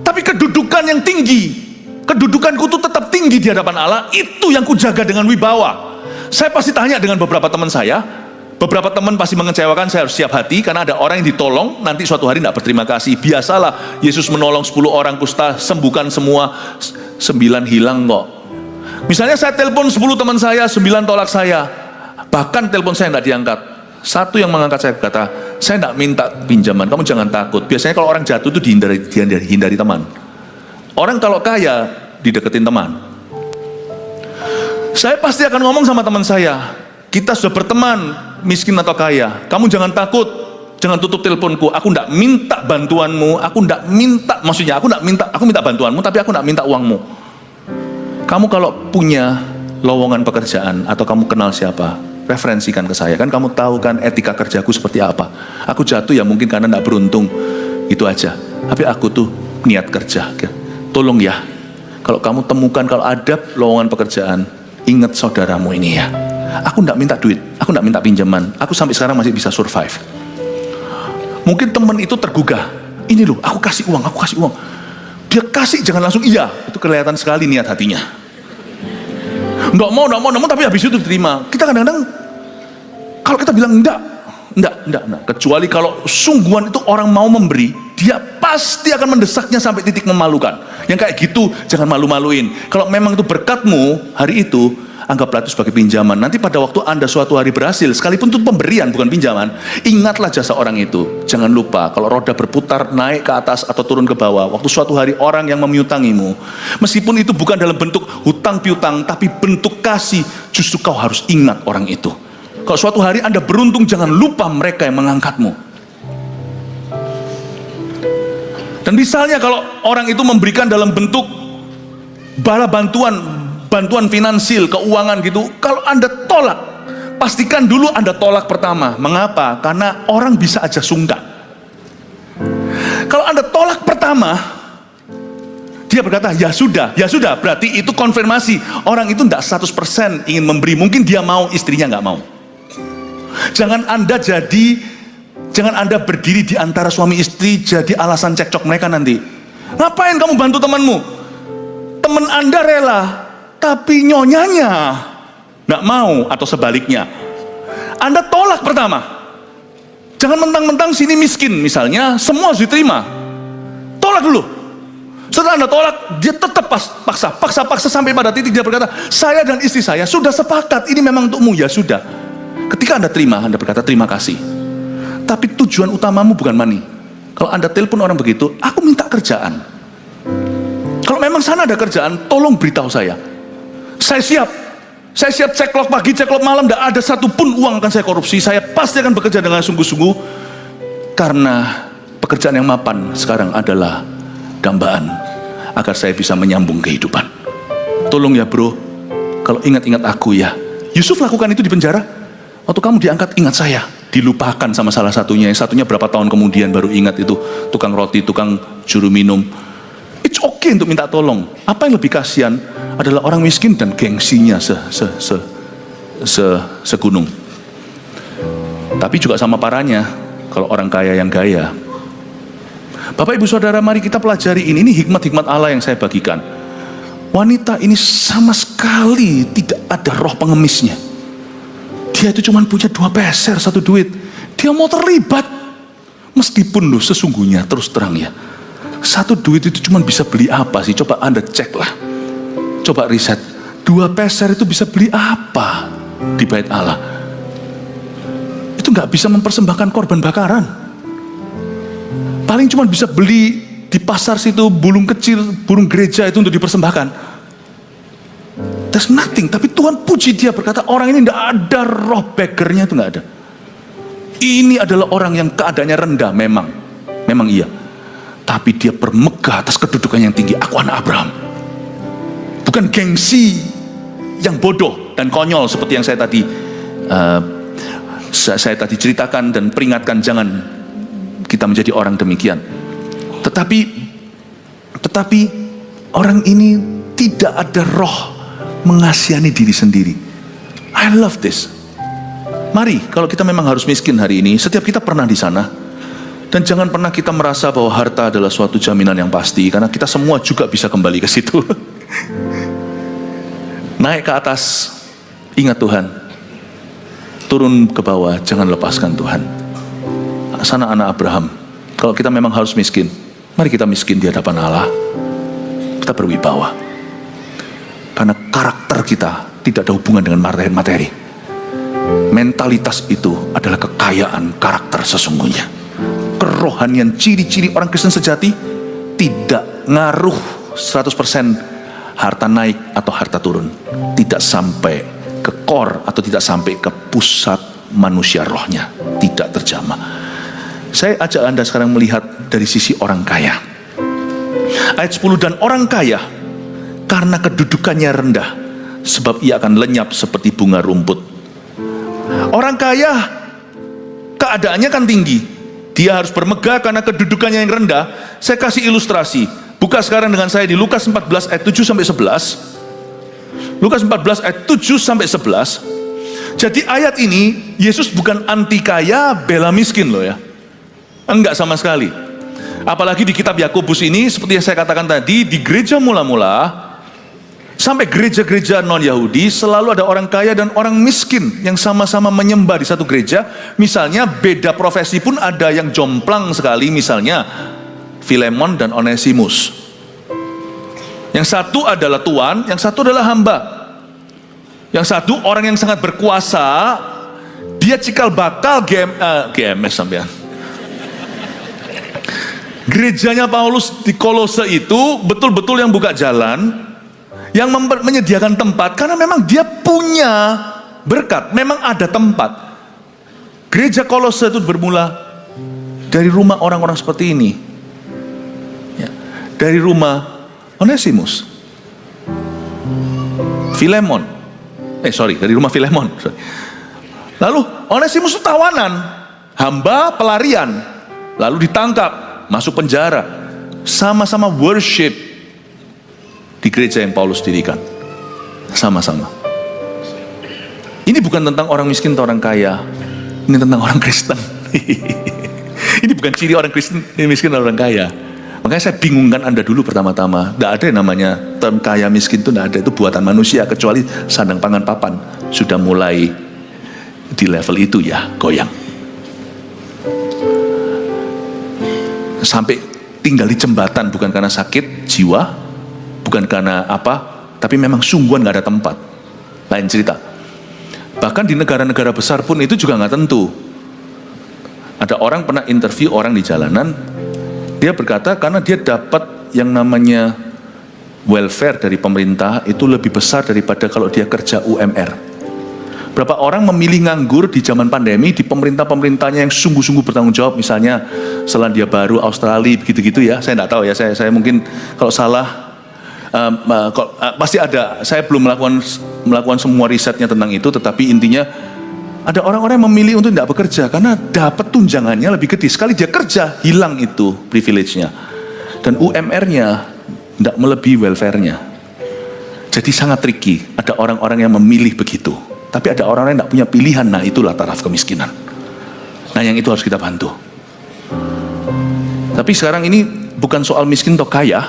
tapi kedudukan yang tinggi. Kedudukanku itu tetap tinggi di hadapan Allah. Itu yang kujaga dengan wibawa. Saya pasti tanya dengan beberapa teman saya. Beberapa teman pasti mengecewakan, saya harus siap hati. Karena ada orang yang ditolong, nanti suatu hari tidak berterima kasih. Biasalah, Yesus menolong 10 orang kusta, sembuhkan semua, 9 hilang kok. Misalnya saya telepon 10 teman saya, 9 tolak saya. Bahkan telepon saya tidak diangkat. Satu yang mengangkat saya berkata, saya tidak minta pinjaman, kamu jangan takut. Biasanya kalau orang jatuh itu dihindari teman. Orang kalau kaya, dideketin teman. Saya pasti akan ngomong sama teman saya, kita sudah berteman, miskin atau kaya, kamu jangan takut, jangan tutup teleponku. Aku tidak minta bantuanmu, aku minta bantuanmu, tapi aku tidak minta uangmu. Kamu kalau punya lowongan pekerjaan atau kamu kenal siapa, referensikan ke saya. Kan kamu tahu kan etika kerjaku seperti apa. Aku jatuh ya mungkin karena tidak beruntung, itu aja. Tapi aku tuh niat kerja. Tolong ya, kalau kamu temukan kalau ada lowongan pekerjaan, ingat saudaramu ini ya. Aku tidak minta duit, aku tidak minta pinjaman. Aku sampai sekarang masih bisa survive. Mungkin teman itu tergugah. Ini loh, aku kasih uang. Dia kasih, jangan langsung iya. Itu kelihatan sekali niat hatinya. Nggak mau, tapi habis itu diterima. Kita kadang-kadang, kalau kita bilang enggak. Kecuali kalau sungguhan itu orang mau memberi, dia pasti akan mendesaknya sampai titik memalukan. Yang kayak gitu, jangan malu-maluin. Kalau memang itu berkatmu hari itu, anggaplah itu sebagai pinjaman. Nanti pada waktu Anda suatu hari berhasil, sekalipun itu pemberian bukan pinjaman, ingatlah jasa orang itu. Jangan lupa, kalau roda berputar naik ke atas atau turun ke bawah, waktu suatu hari orang yang memiutangimu, meskipun itu bukan dalam bentuk hutang piutang, tapi bentuk kasih, justru kau harus ingat orang itu. Kalau suatu hari Anda beruntung, jangan lupa mereka yang mengangkatmu. Dan misalnya kalau orang itu memberikan dalam bentuk bala bantuan finansial, keuangan gitu, kalau Anda tolak, pastikan dulu Anda tolak pertama. Mengapa? Karena orang bisa aja sungkan. Kalau Anda tolak pertama, dia berkata, ya sudah, berarti itu konfirmasi. Orang itu tidak 100% ingin memberi, mungkin dia mau, istrinya nggak mau. Jangan Anda berdiri di antara suami istri jadi alasan cekcok mereka nanti. Ngapain kamu bantu temanmu? Teman Anda rela, tapi nyonyanya nggak mau, atau sebaliknya. Anda tolak pertama. Jangan mentang-mentang sini miskin misalnya, semua harus diterima. Tolak dulu. Setelah Anda tolak, dia tetap paksa sampai pada titik dia berkata, saya dan istri saya sudah sepakat, ini memang untukmu. Ya sudah. Ketika Anda terima, Anda berkata terima kasih. Tapi tujuan utamamu bukan money. Kalau Anda telepon orang begitu, aku minta kerjaan. Kalau memang sana ada kerjaan, tolong beritahu saya. Saya siap ceklok pagi, ceklok malam, tidak ada satupun uang akan saya korupsi. Saya pasti akan bekerja dengan sungguh-sungguh, karena pekerjaan yang mapan sekarang adalah dambaan agar saya bisa menyambung kehidupan. Tolong ya bro, kalau ingat-ingat aku ya. Yusuf lakukan itu di penjara. Waktu kamu diangkat, ingat saya. Dilupakan sama salah satunya. Yang satunya berapa tahun kemudian baru ingat, itu tukang roti, tukang juru minum. It's okay untuk minta tolong. Apa yang lebih kasihan adalah orang miskin dan gengsinya segunung. Tapi juga sama parahnya kalau orang kaya yang gaya. Bapak ibu saudara, mari kita pelajari ini. Ini hikmat-hikmat Allah yang saya bagikan. Wanita ini sama sekali tidak ada roh pengemisnya. Dia itu cuma punya 2 peser, 1 duit. Dia mau terlibat. Meskipun loh sesungguhnya terus terang ya, 1 duit itu cuma bisa beli apa sih? Coba Anda cek lah. Coba riset. 2 peser itu bisa beli apa di bait Allah? Itu nggak bisa mempersembahkan korban bakaran. Paling cuma bisa beli di pasar situ burung kecil, burung gereja itu untuk dipersembahkan. There's nothing. Tapi Tuhan puji dia, berkata orang ini tidak ada roh beggarnya, itu nggak ada. Ini adalah orang yang keadaannya rendah, memang iya. Tapi dia bermegah atas kedudukan yang tinggi. Aku anak Abraham. Bukan gengsi yang bodoh dan konyol seperti yang saya tadi ceritakan dan peringatkan, jangan kita menjadi orang demikian. Tetapi orang ini tidak ada roh mengasihani diri sendiri. I love this. Mari, kalau kita memang harus miskin hari ini, setiap kita pernah di sana. Dan jangan pernah kita merasa bahwa harta adalah suatu jaminan yang pasti, karena kita semua juga bisa kembali ke situ. Naik ke atas, ingat Tuhan. Turun ke bawah, jangan lepaskan Tuhan. Sana anak Abraham. Kalau kita memang harus miskin, mari kita miskin di hadapan Allah. Kita berwibawa. Karena karakter kita tidak ada hubungan dengan materi. Mentalitas itu adalah kekayaan karakter sesungguhnya. Kerohanian, ciri-ciri orang Kristen sejati tidak ngaruh 100% harta naik atau harta turun. Tidak sampai ke core atau tidak sampai ke pusat manusia rohnya. Tidak terjamah. Saya ajak Anda sekarang melihat dari sisi orang kaya. Ayat 10, dan orang kaya karena kedudukannya rendah, sebab ia akan lenyap seperti bunga rumput. Orang kaya keadaannya kan tinggi. Dia harus bermegah karena kedudukannya yang rendah. Saya kasih ilustrasi. Buka sekarang dengan saya di Lukas 14 ayat 7 sampai 11. Lukas 14 ayat 7 sampai 11. Jadi ayat ini Yesus bukan anti kaya bela miskin loh ya. Enggak sama sekali. Apalagi di kitab Yakobus ini, seperti yang saya katakan tadi, di gereja mula-mula sampai gereja-gereja non-Yahudi selalu ada orang kaya dan orang miskin yang sama-sama menyembah di satu gereja. Misalnya beda profesi pun ada yang jomplang sekali, misalnya Filemon dan Onesimus. Yang satu adalah tuan, yang satu adalah hamba. Yang satu orang yang sangat berkuasa, dia cikal bakal GMS sampean. Gerejanya Paulus di Kolose itu betul-betul yang buka jalan, yang menyediakan tempat, karena memang dia punya berkat, memang ada tempat. Gereja Kolose itu bermula dari rumah orang-orang seperti ini ya, dari rumah Onesimus, Filemon, dari rumah Filemon. Lalu Onesimus itu tawanan, hamba pelarian, lalu ditangkap, masuk penjara, sama-sama worship di gereja yang Paulus dirikan, sama-sama. Ini bukan tentang orang miskin atau orang kaya, ini tentang orang Kristen. Ini bukan ciri orang Kristen, ini miskin atau orang kaya. Makanya saya bingungkan Anda dulu pertama-tama. Tidak ada yang namanya term kaya miskin, itu tidak ada, itu buatan manusia, kecuali sandang pangan papan sudah mulai di level itu ya, goyang. Sampai tinggal di jembatan bukan karena sakit jiwa, bukan karena apa, tapi memang sungguhan nggak ada tempat. Lain cerita. Bahkan di negara-negara besar pun itu juga nggak tentu. Ada orang pernah interview orang di jalanan, dia berkata karena dia dapat yang namanya welfare dari pemerintah itu lebih besar daripada kalau dia kerja UMR. Berapa orang memilih nganggur di zaman pandemi di pemerintah-pemerintahnya yang sungguh-sungguh bertanggung jawab, misalnya Selandia Baru, Australia, begitu-gitu ya. Saya nggak tahu ya, saya mungkin kalau salah pasti ada. Saya belum melakukan semua risetnya tentang itu, tetapi intinya ada orang-orang yang memilih untuk tidak bekerja karena dapat tunjangannya lebih gede. Sekali dia kerja, hilang itu privilege-nya. Dan UMR-nya tidak melebihi welfare-nya. Jadi sangat tricky. Ada orang-orang yang memilih begitu. Tapi ada orang-orang yang tidak punya pilihan. Nah, itulah taraf kemiskinan. Nah, yang itu harus kita bantu. Tapi sekarang ini bukan soal miskin atau kaya.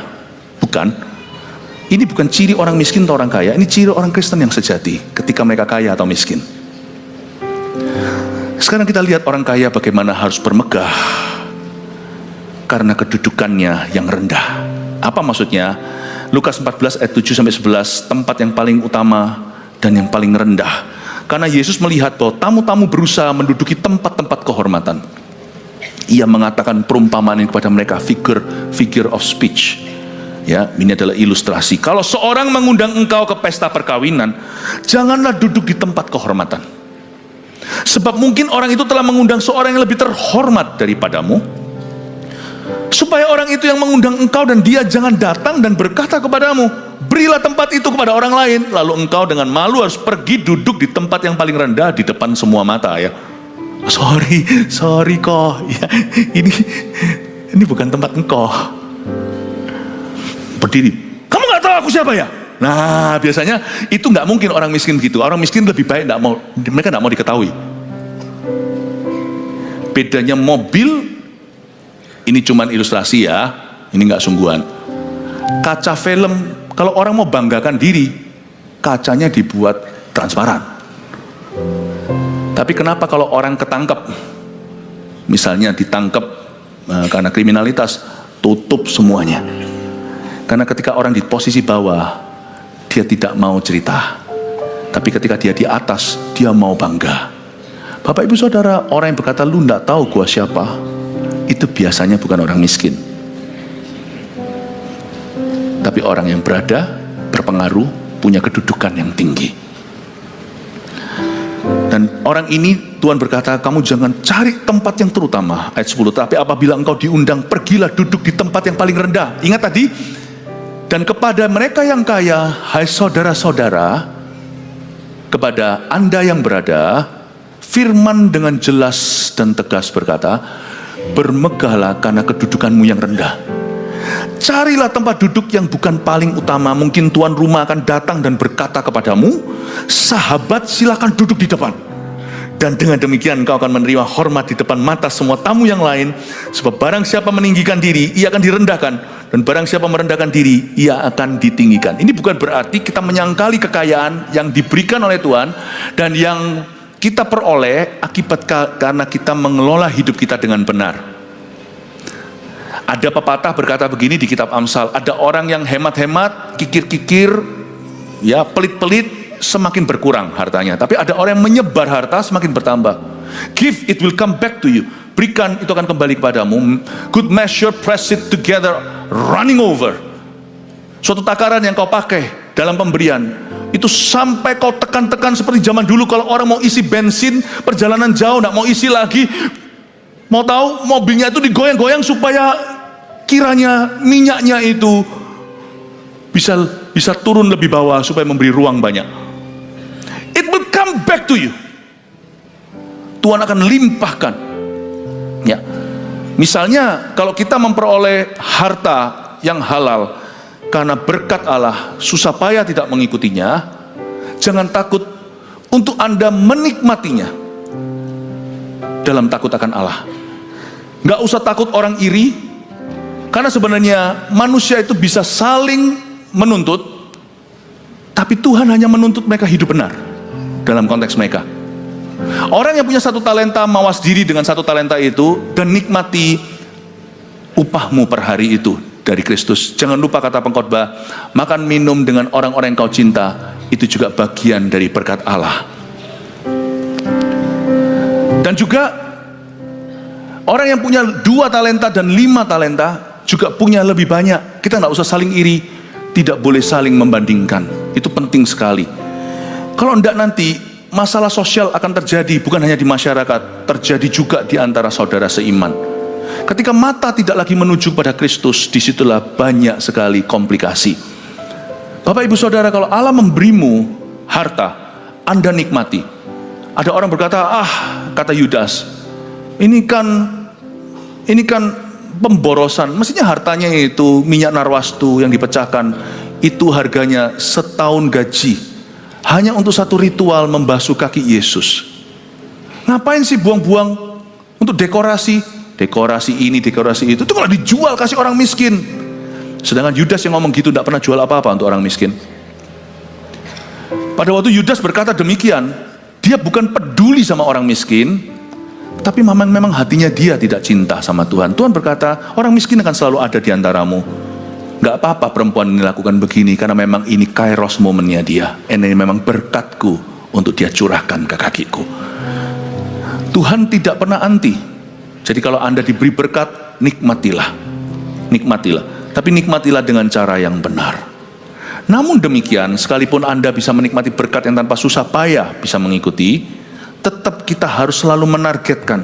Bukan. Ini bukan ciri orang miskin atau orang kaya. Ini ciri orang Kristen yang sejati ketika mereka kaya atau miskin. Sekarang kita lihat orang kaya bagaimana harus bermegah karena kedudukannya yang rendah. Apa maksudnya? Lukas 14 ayat 7-11, tempat yang paling utama dan yang paling rendah. Karena Yesus melihat bahwa tamu-tamu berusaha menduduki tempat-tempat kehormatan. Ia mengatakan perumpamaan ini kepada mereka, figure of speech. Ya, ini adalah ilustrasi. Kalau seorang mengundang engkau ke pesta perkawinan, janganlah duduk di tempat kehormatan. Sebab mungkin orang itu telah mengundang seorang yang lebih terhormat daripadamu, supaya orang itu yang mengundang engkau dan dia jangan datang dan berkata kepadamu, berilah tempat itu kepada orang lain. Lalu engkau dengan malu harus pergi duduk di tempat yang paling rendah di depan semua mata ya. Sorry kok ya, ini bukan tempat engkau. Berdiri, kamu gak tahu aku siapa ya? Nah, biasanya itu nggak mungkin orang miskin gitu. Orang miskin lebih baik mereka nggak mau diketahui. Bedanya mobil, ini cuman ilustrasi ya, ini nggak sungguhan. Kaca film, kalau orang mau banggakan diri, kacanya dibuat transparan. Tapi kenapa kalau orang ketangkep, misalnya ditangkap karena kriminalitas, tutup semuanya? Karena ketika orang di posisi bawah, dia tidak mau cerita. Tapi ketika dia di atas, dia mau bangga. Bapak ibu saudara, orang yang berkata, lu gak tahu gua siapa, itu biasanya bukan orang miskin. Tapi orang yang berpengaruh, punya kedudukan yang tinggi. Dan orang ini, Tuhan berkata, kamu jangan cari tempat yang terutama. Ayat 10, tapi apabila engkau diundang, pergilah duduk di tempat yang paling rendah. Ingat tadi, dan kepada mereka yang kaya, hai saudara-saudara, kepada Anda yang berada, firman dengan jelas dan tegas berkata, bermegahlah karena kedudukanmu yang rendah. Carilah tempat duduk yang bukan paling utama. Mungkin tuan rumah akan datang dan berkata kepadamu, sahabat silakan duduk di depan. Dan dengan demikian engkau akan menerima hormat di depan mata semua tamu yang lain. Sebab barang siapa meninggikan diri, ia akan direndahkan. Dan barang siapa merendahkan diri, ia akan ditinggikan. Ini bukan berarti kita menyangkali kekayaan yang diberikan oleh Tuhan dan yang kita peroleh akibat karena kita mengelola hidup kita dengan benar. Ada pepatah berkata begini di kitab Amsal, ada orang yang hemat-hemat, kikir-kikir, ya pelit-pelit, semakin berkurang hartanya. Tapi ada orang yang menyebar harta semakin bertambah. Give, it will come back to you. Berikan, itu akan kembali kepadamu. Good measure, press it together, running over. Suatu takaran yang kau pakai dalam pemberian, itu sampai kau tekan-tekan seperti zaman dulu. Kalau orang mau isi bensin, perjalanan jauh, gak mau isi lagi, mau tahu mobilnya itu digoyang-goyang supaya kiranya minyaknya itu bisa turun lebih bawah supaya memberi ruang banyak. It will come back to you. Tuhan akan limpahkan. Ya, misalnya kalau kita memperoleh harta yang halal karena berkat Allah, susah payah tidak mengikutinya, jangan takut untuk Anda menikmatinya dalam takut akan Allah. Nggak usah takut orang iri, karena sebenarnya manusia itu bisa saling menuntut, tapi Tuhan hanya menuntut mereka hidup benar dalam konteks mereka. Orang yang punya satu talenta, mawas diri dengan satu talenta itu dan nikmati upahmu per hari itu dari Kristus. Jangan lupa kata pengkhotbah, makan minum dengan orang-orang yang kau cinta, itu juga bagian dari berkat Allah. Dan juga orang yang punya 2 talenta dan 5 talenta juga punya lebih banyak. Kita nggak usah saling iri. Tidak boleh saling membandingkan. Itu penting sekali. Kalau enggak nanti masalah sosial akan terjadi, bukan hanya di masyarakat, terjadi juga di antara saudara seiman. Ketika mata tidak lagi menuju pada Kristus, disitulah banyak sekali komplikasi. Bapak ibu saudara, kalau Allah memberimu harta, Anda nikmati. Ada orang berkata, kata Yudas, ini kan pemborosan. Mestinya hartanya itu minyak narwastu yang dipecahkan, itu harganya setahun gaji, hanya untuk satu ritual membasuh kaki Yesus. Ngapain sih buang-buang untuk dekorasi ini, dekorasi itu kalau dijual kasih orang miskin. Sedangkan Yudas yang ngomong gitu tidak pernah jual apa-apa untuk orang miskin. Pada waktu Yudas berkata demikian, dia bukan peduli sama orang miskin, tapi memang hatinya dia tidak cinta sama Tuhan. Tuhan berkata, orang miskin akan selalu ada di antaramu. Gak apa-apa perempuan ini lakukan begini, karena memang ini kairos momennya dia. Ini memang berkatku untuk dia curahkan ke kakiku. Tuhan tidak pernah anti. Jadi kalau Anda diberi berkat, nikmatilah. Tapi nikmatilah dengan cara yang benar. Namun demikian, sekalipun Anda bisa menikmati berkat yang tanpa susah payah bisa mengikuti, tetap kita harus selalu menargetkan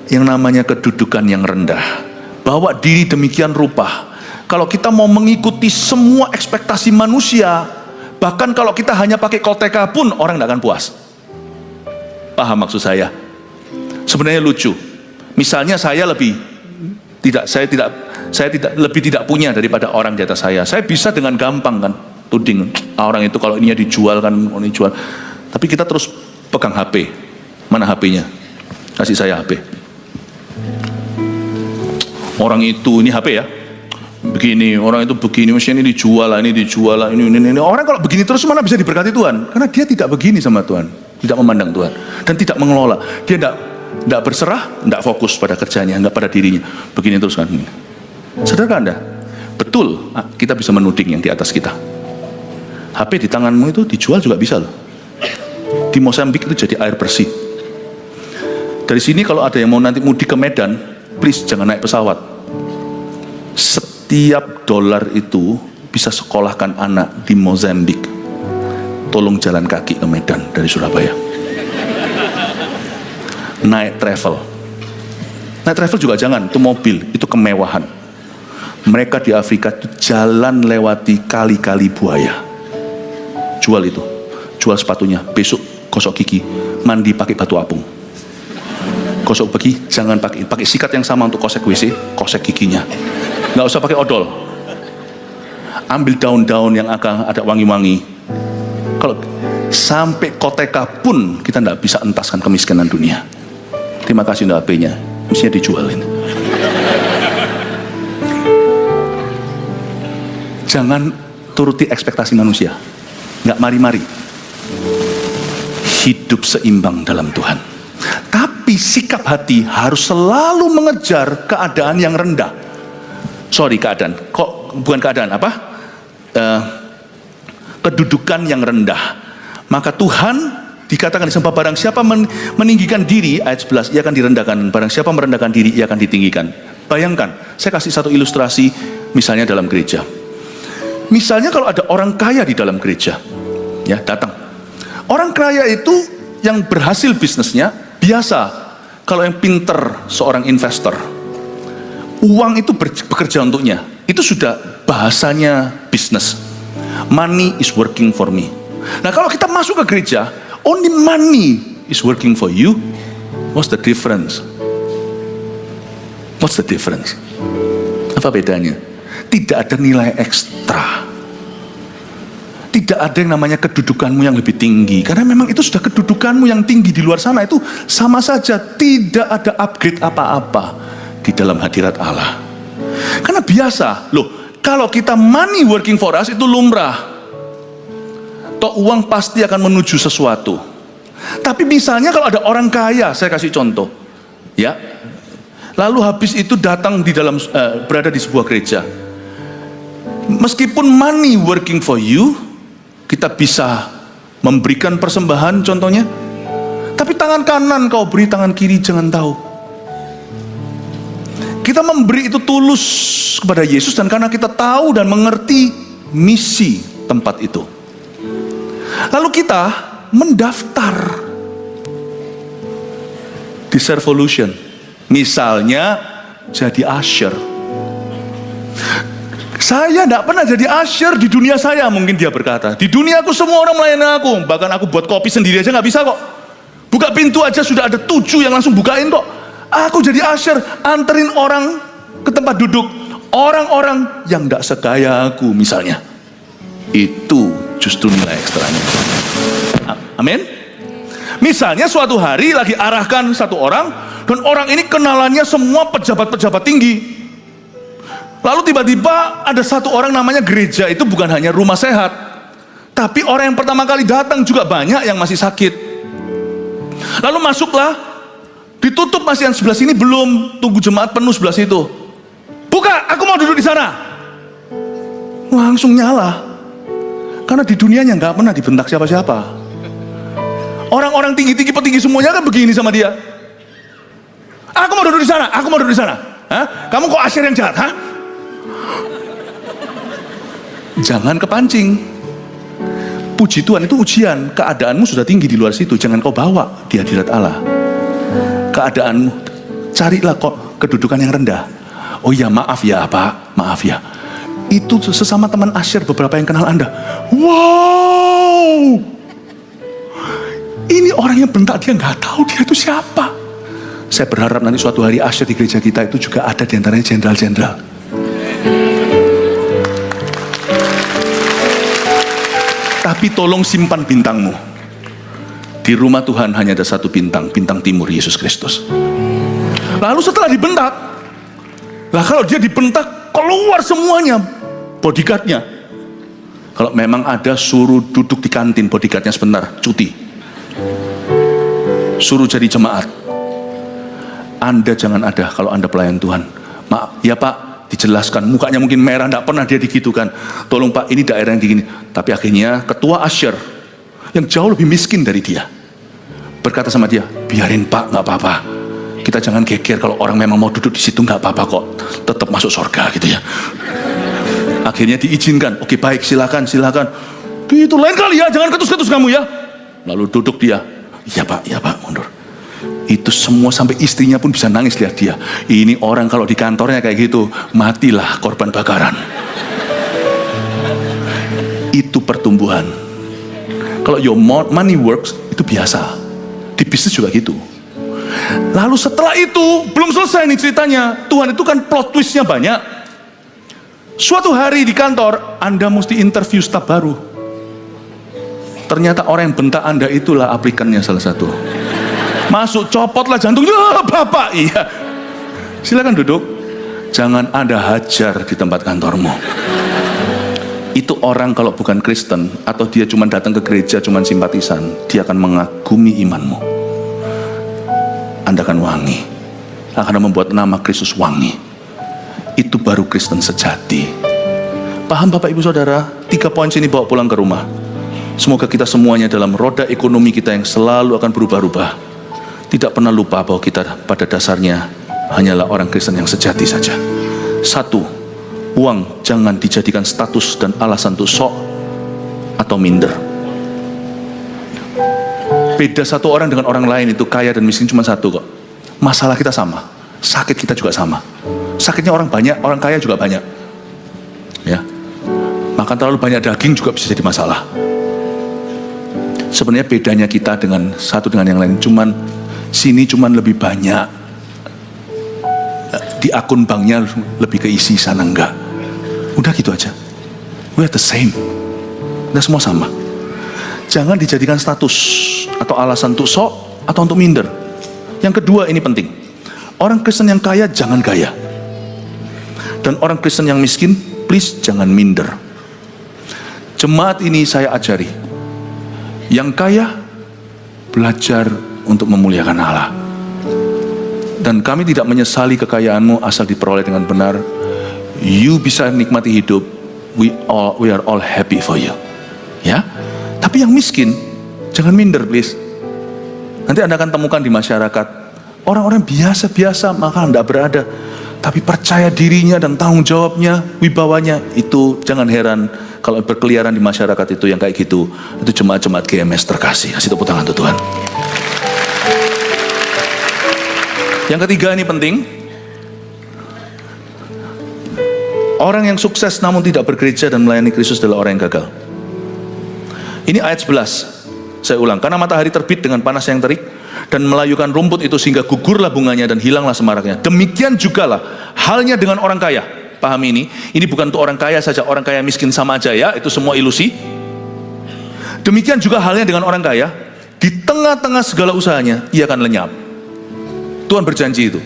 yang namanya kedudukan yang rendah. Bawa diri demikian rupa. Kalau kita mau mengikuti semua ekspektasi manusia, bahkan kalau kita hanya pakai koteka pun orang tidak akan puas. Paham maksud saya? Sebenarnya lucu. Misalnya saya tidak punya daripada orang di atas saya. Saya bisa dengan gampang kan tuding orang itu kalau ininya dijual kan, ini jual. Tapi kita terus pegang HP. Mana HP-nya? Kasih saya HP. Orang itu ini HP ya. Begini, orang itu begini, mestinya ini dijual lah, ini. Orang kalau begini terus mana bisa diberkati Tuhan? Karena dia tidak begini sama Tuhan, tidak memandang Tuhan, dan tidak mengelola. Dia tidak berserah, tidak fokus pada kerjanya, tidak pada dirinya. Begini terus kan. Sadarkah Anda? Betul, kita bisa menuding yang di atas kita. HP di tanganmu itu dijual juga bisa loh. Di Mozambik itu jadi air bersih. Dari sini kalau ada yang mau nanti mudik ke Medan, please jangan naik pesawat. Setiap dolar itu bisa sekolahkan anak di Mozambik. Tolong jalan kaki ke Medan dari Surabaya. Naik travel juga jangan, itu mobil, itu kemewahan. Mereka di Afrika itu jalan lewati kali-kali buaya. Jual sepatunya, besok gosok gigi, mandi pakai batu apung. Gosok gigi, jangan pakai sikat yang sama untuk kosek WC, kosek giginya. Nggak usah pakai odol. Ambil daun-daun yang akan ada wangi-wangi. Kalau sampai koteka pun kita nggak bisa entaskan kemiskinan dunia. Terima kasih untuk HP-nya, mestinya dijualin. Jangan turuti ekspektasi manusia. Nggak mari-mari. Hidup seimbang dalam Tuhan. Tapi sikap hati harus selalu mengejar keadaan yang rendah. Kedudukan yang rendah. Maka Tuhan dikatakan disebut barang siapa meninggikan diri, ayat 11, ia akan direndahkan. Barang siapa merendahkan diri, ia akan ditinggikan. Bayangkan, saya kasih satu ilustrasi, misalnya dalam gereja. Misalnya kalau ada orang kaya di dalam gereja, ya datang. Orang kaya itu yang berhasil bisnisnya, biasa. Kalau yang pinter, seorang investor, uang itu bekerja untuknya. Itu sudah bahasanya bisnis. Money is working for me. Nah kalau kita masuk ke gereja, only money is working for you. What's the difference? Apa bedanya? Tidak ada nilai ekstra. Tidak ada yang namanya kedudukanmu yang lebih tinggi. Karena memang itu sudah kedudukanmu yang tinggi di luar sana. Itu sama saja, tidak ada upgrade apa-apa di dalam hadirat Allah. Karena biasa, kalau kita money working for us itu lumrah. Toh uang pasti akan menuju sesuatu. Tapi misalnya kalau ada orang kaya, saya kasih contoh, ya. Lalu habis itu datang berada di sebuah gereja. Meskipun money working for you, kita bisa memberikan persembahan contohnya. Tapi tangan kanan kau beri, tangan kiri jangan tahu. Kita memberi itu tulus kepada Yesus, dan karena kita tahu dan mengerti misi tempat itu. Lalu kita mendaftar di Servolution. Misalnya jadi usher. Saya tidak pernah jadi usher di dunia saya, mungkin dia berkata. Di dunia aku semua orang melayani aku. Bahkan aku buat kopi sendiri aja nggak bisa kok. Buka pintu aja sudah ada 7 yang langsung bukain kok. Aku jadi usher, anterin orang ke tempat duduk. Orang-orang yang tidak sekaya aku misalnya. Itu justru nilai ekstranya. Amin. Misalnya suatu hari lagi arahkan satu orang, dan orang ini kenalannya semua pejabat-pejabat tinggi. Lalu tiba-tiba ada satu orang namanya gereja, itu bukan hanya rumah sehat, tapi orang yang pertama kali datang juga banyak yang masih sakit. Lalu masuklah, ditutup masih yang sebelah sini belum, tunggu jemaat penuh sebelah situ. Buka, aku mau duduk di sana. Langsung nyala. Karena di dunianya nggak pernah dibentak siapa-siapa. Orang-orang tinggi-tinggi petinggi semuanya kan begini sama dia. Aku mau duduk di sana, aku mau duduk di sana. Hah? Kamu kok asyir yang jahat, hah? Jangan kepancing. Puji Tuhan itu ujian. Keadaanmu sudah tinggi di luar situ, jangan kau bawa di hadirat Allah. Keadaanmu, carilah kok kedudukan yang rendah. Oh ya, maaf ya Pak, maaf ya. Itu sesama teman asyir beberapa yang kenal Anda. Wow, ini orang yang bentak, dia nggak tahu dia itu siapa. Saya berharap nanti suatu hari asyir di gereja kita itu juga ada di antaranya jenderal-jenderal. Tapi tolong simpan bintangmu. Di rumah Tuhan hanya ada satu bintang, bintang timur, Yesus Kristus. Lalu setelah dibentak, lah kalau dia dibentak, keluar semuanya bodyguardnya. Kalau memang ada, suruh duduk di kantin bodyguardnya sebentar, cuti. Suruh jadi jemaat. Anda jangan ada kalau Anda pelayan Tuhan. Maaf, ya Pak, dijelaskan. Mukanya mungkin merah, tidak pernah dia digitukan. Tolong Pak, ini daerah yang begini. Tapi akhirnya ketua asyir yang jauh lebih miskin dari dia berkata sama dia, biarin Pak, nggak apa-apa. Kita jangan geger, kalau orang memang mau duduk di situ nggak apa-apa kok, tetap masuk surga gitu ya. Akhirnya diizinkan. Oke baik, silakan. Itu lain kali ya, jangan ketus-ketus kamu ya. Lalu duduk dia. Iya Pak, mundur. Itu semua sampai istrinya pun bisa nangis lihat dia. Ini orang kalau di kantornya kayak gitu, matilah korban bakaran. Itu pertumbuhan. Kalau your money works, itu biasa. Di bisnis juga gitu. Lalu setelah itu, belum selesai nih ceritanya. Tuhan itu kan plot twistnya banyak. Suatu hari di kantor, Anda mesti interview staf baru. Ternyata orang yang bentak Anda itulah aplikannya salah satu. Masuk, copotlah jantungnya, Bapak, iya. Silakan duduk. Jangan Anda hajar di tempat kantormu. Itu orang kalau bukan Kristen, atau dia cuma datang ke gereja, cuma simpatisan, dia akan mengagumi imanmu. Anda akan wangi, akan membuat nama Kristus wangi. Itu baru Kristen sejati. Paham Bapak Ibu Saudara? 3 poin sini bawa pulang ke rumah. Semoga kita semuanya dalam roda ekonomi kita yang selalu akan berubah-ubah, tidak pernah lupa bahwa kita pada dasarnya hanyalah orang Kristen yang sejati saja. 1. Uang jangan dijadikan status dan alasan untuk sok atau minder. Beda satu orang dengan orang lain itu kaya dan miskin cuma satu kok. Masalah kita sama, sakit kita juga sama. Sakitnya orang banyak, orang kaya juga banyak. Ya, makan terlalu banyak daging juga bisa jadi masalah. Sebenarnya bedanya kita dengan satu dengan yang lain, sini lebih banyak, di akun banknya lebih keisi, sana enggak. Udah gitu aja. We are the same. Kita semua sama. Jangan dijadikan status atau alasan untuk sok atau untuk minder. Yang kedua, ini penting. Orang Kristen yang kaya jangan gaya. Dan orang Kristen yang miskin, please jangan minder. Jemaat ini saya ajari. Yang kaya belajar untuk memuliakan Allah. Dan kami tidak menyesali kekayaanmu asal diperoleh dengan benar. You bisa nikmati hidup. We are all happy for you. Ya. Tapi yang miskin jangan minder please. Nanti Anda akan temukan di masyarakat orang-orang biasa-biasa maka Anda berada, tapi percaya dirinya dan tanggung jawabnya, wibawanya itu jangan heran kalau berkeliaran di masyarakat itu yang kayak gitu, itu jemaat-jemaat GMS terkasih. Kasih tepuk tangan untuk Tuhan. Yang ketiga ini penting. Orang yang sukses namun tidak bergereja dan melayani Kristus adalah orang yang gagal. Ini ayat 11. Saya ulang, karena matahari terbit dengan panas yang terik dan melayukan rumput itu sehingga gugurlah bunganya dan hilanglah semaraknya. Demikian jugalah halnya dengan orang kaya. Pahami ini bukan untuk orang kaya saja, orang kaya miskin sama aja ya, itu semua ilusi. Demikian juga halnya dengan orang kaya, di tengah-tengah segala usahanya, ia akan lenyap. Tuhan berjanji itu.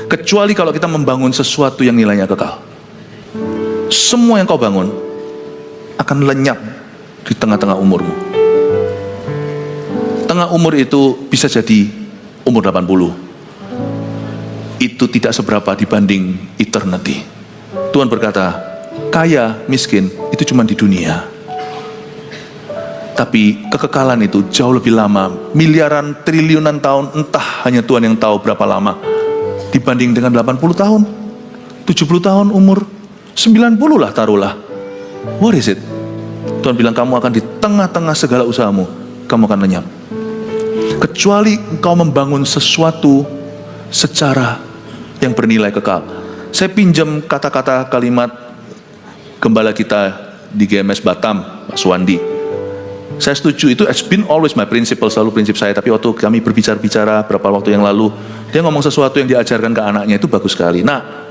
Kecuali kalau kita membangun sesuatu yang nilainya kekal. Semua yang kau bangun akan lenyap di tengah-tengah umurmu. Tengah umur itu bisa jadi umur 80. Itu tidak seberapa dibanding eternity. Tuhan berkata, kaya, miskin, itu cuma di dunia. Tapi kekekalan itu jauh lebih lama, miliaran, triliunan tahun, entah hanya Tuhan yang tahu berapa lama. Dibanding dengan 80 tahun, 70 tahun umur, 90 lah taruhlah. What is it? Tuhan bilang kamu akan di tengah-tengah segala usahamu, kamu akan lenyap. Kecuali engkau membangun sesuatu secara yang bernilai kekal. Saya pinjam kata-kata kalimat gembala kita di GMS Batam, Pak Suwandi. Saya setuju, itu has been always my principle, selalu prinsip saya. Tapi waktu kami berbicara beberapa waktu yang lalu, dia ngomong sesuatu yang diajarkan ke anaknya, itu bagus sekali. Nah,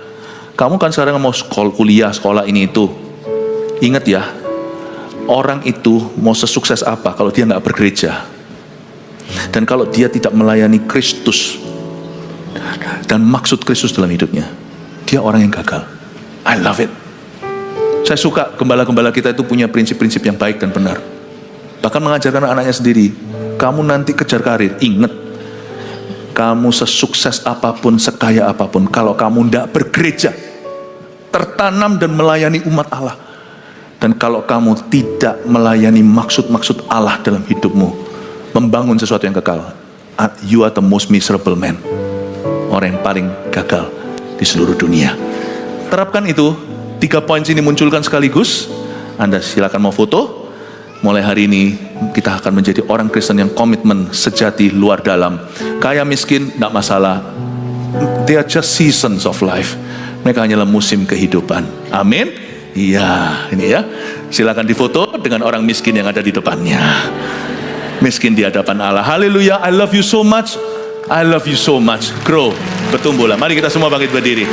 kamu kan sekarang mau kuliah, sekolah ini itu. Ingat ya, orang itu mau sesukses apa kalau dia nggak bergereja. Dan kalau dia tidak melayani Kristus dan maksud Kristus dalam hidupnya, dia orang yang gagal. I love it. Saya suka gembala-gembala kita itu punya prinsip-prinsip yang baik dan benar. Bahkan mengajarkan anaknya sendiri, kamu nanti kejar karir, ingat, kamu sesukses apapun, sekaya apapun, kalau kamu tidak bergereja, tertanam dan melayani umat Allah, dan kalau kamu tidak melayani maksud-maksud Allah dalam hidupmu, membangun sesuatu yang kekal, you are the most miserable man. Orang yang paling gagal di seluruh dunia. Terapkan itu, 3 poin ini munculkan sekaligus. Anda silakan mau foto. Mulai hari ini kita akan menjadi orang Kristen yang komitmen sejati luar dalam. Kaya miskin tidak masalah. They are just seasons of life. Mereka hanyalah musim kehidupan. Amin. Iya, ini ya. Silakan difoto dengan orang miskin yang ada di depannya. Miskin di hadapan Allah. Haleluya. I love you so much. I love you so much. Grow, bertumbuhlah. Mari kita semua bangkit berdiri.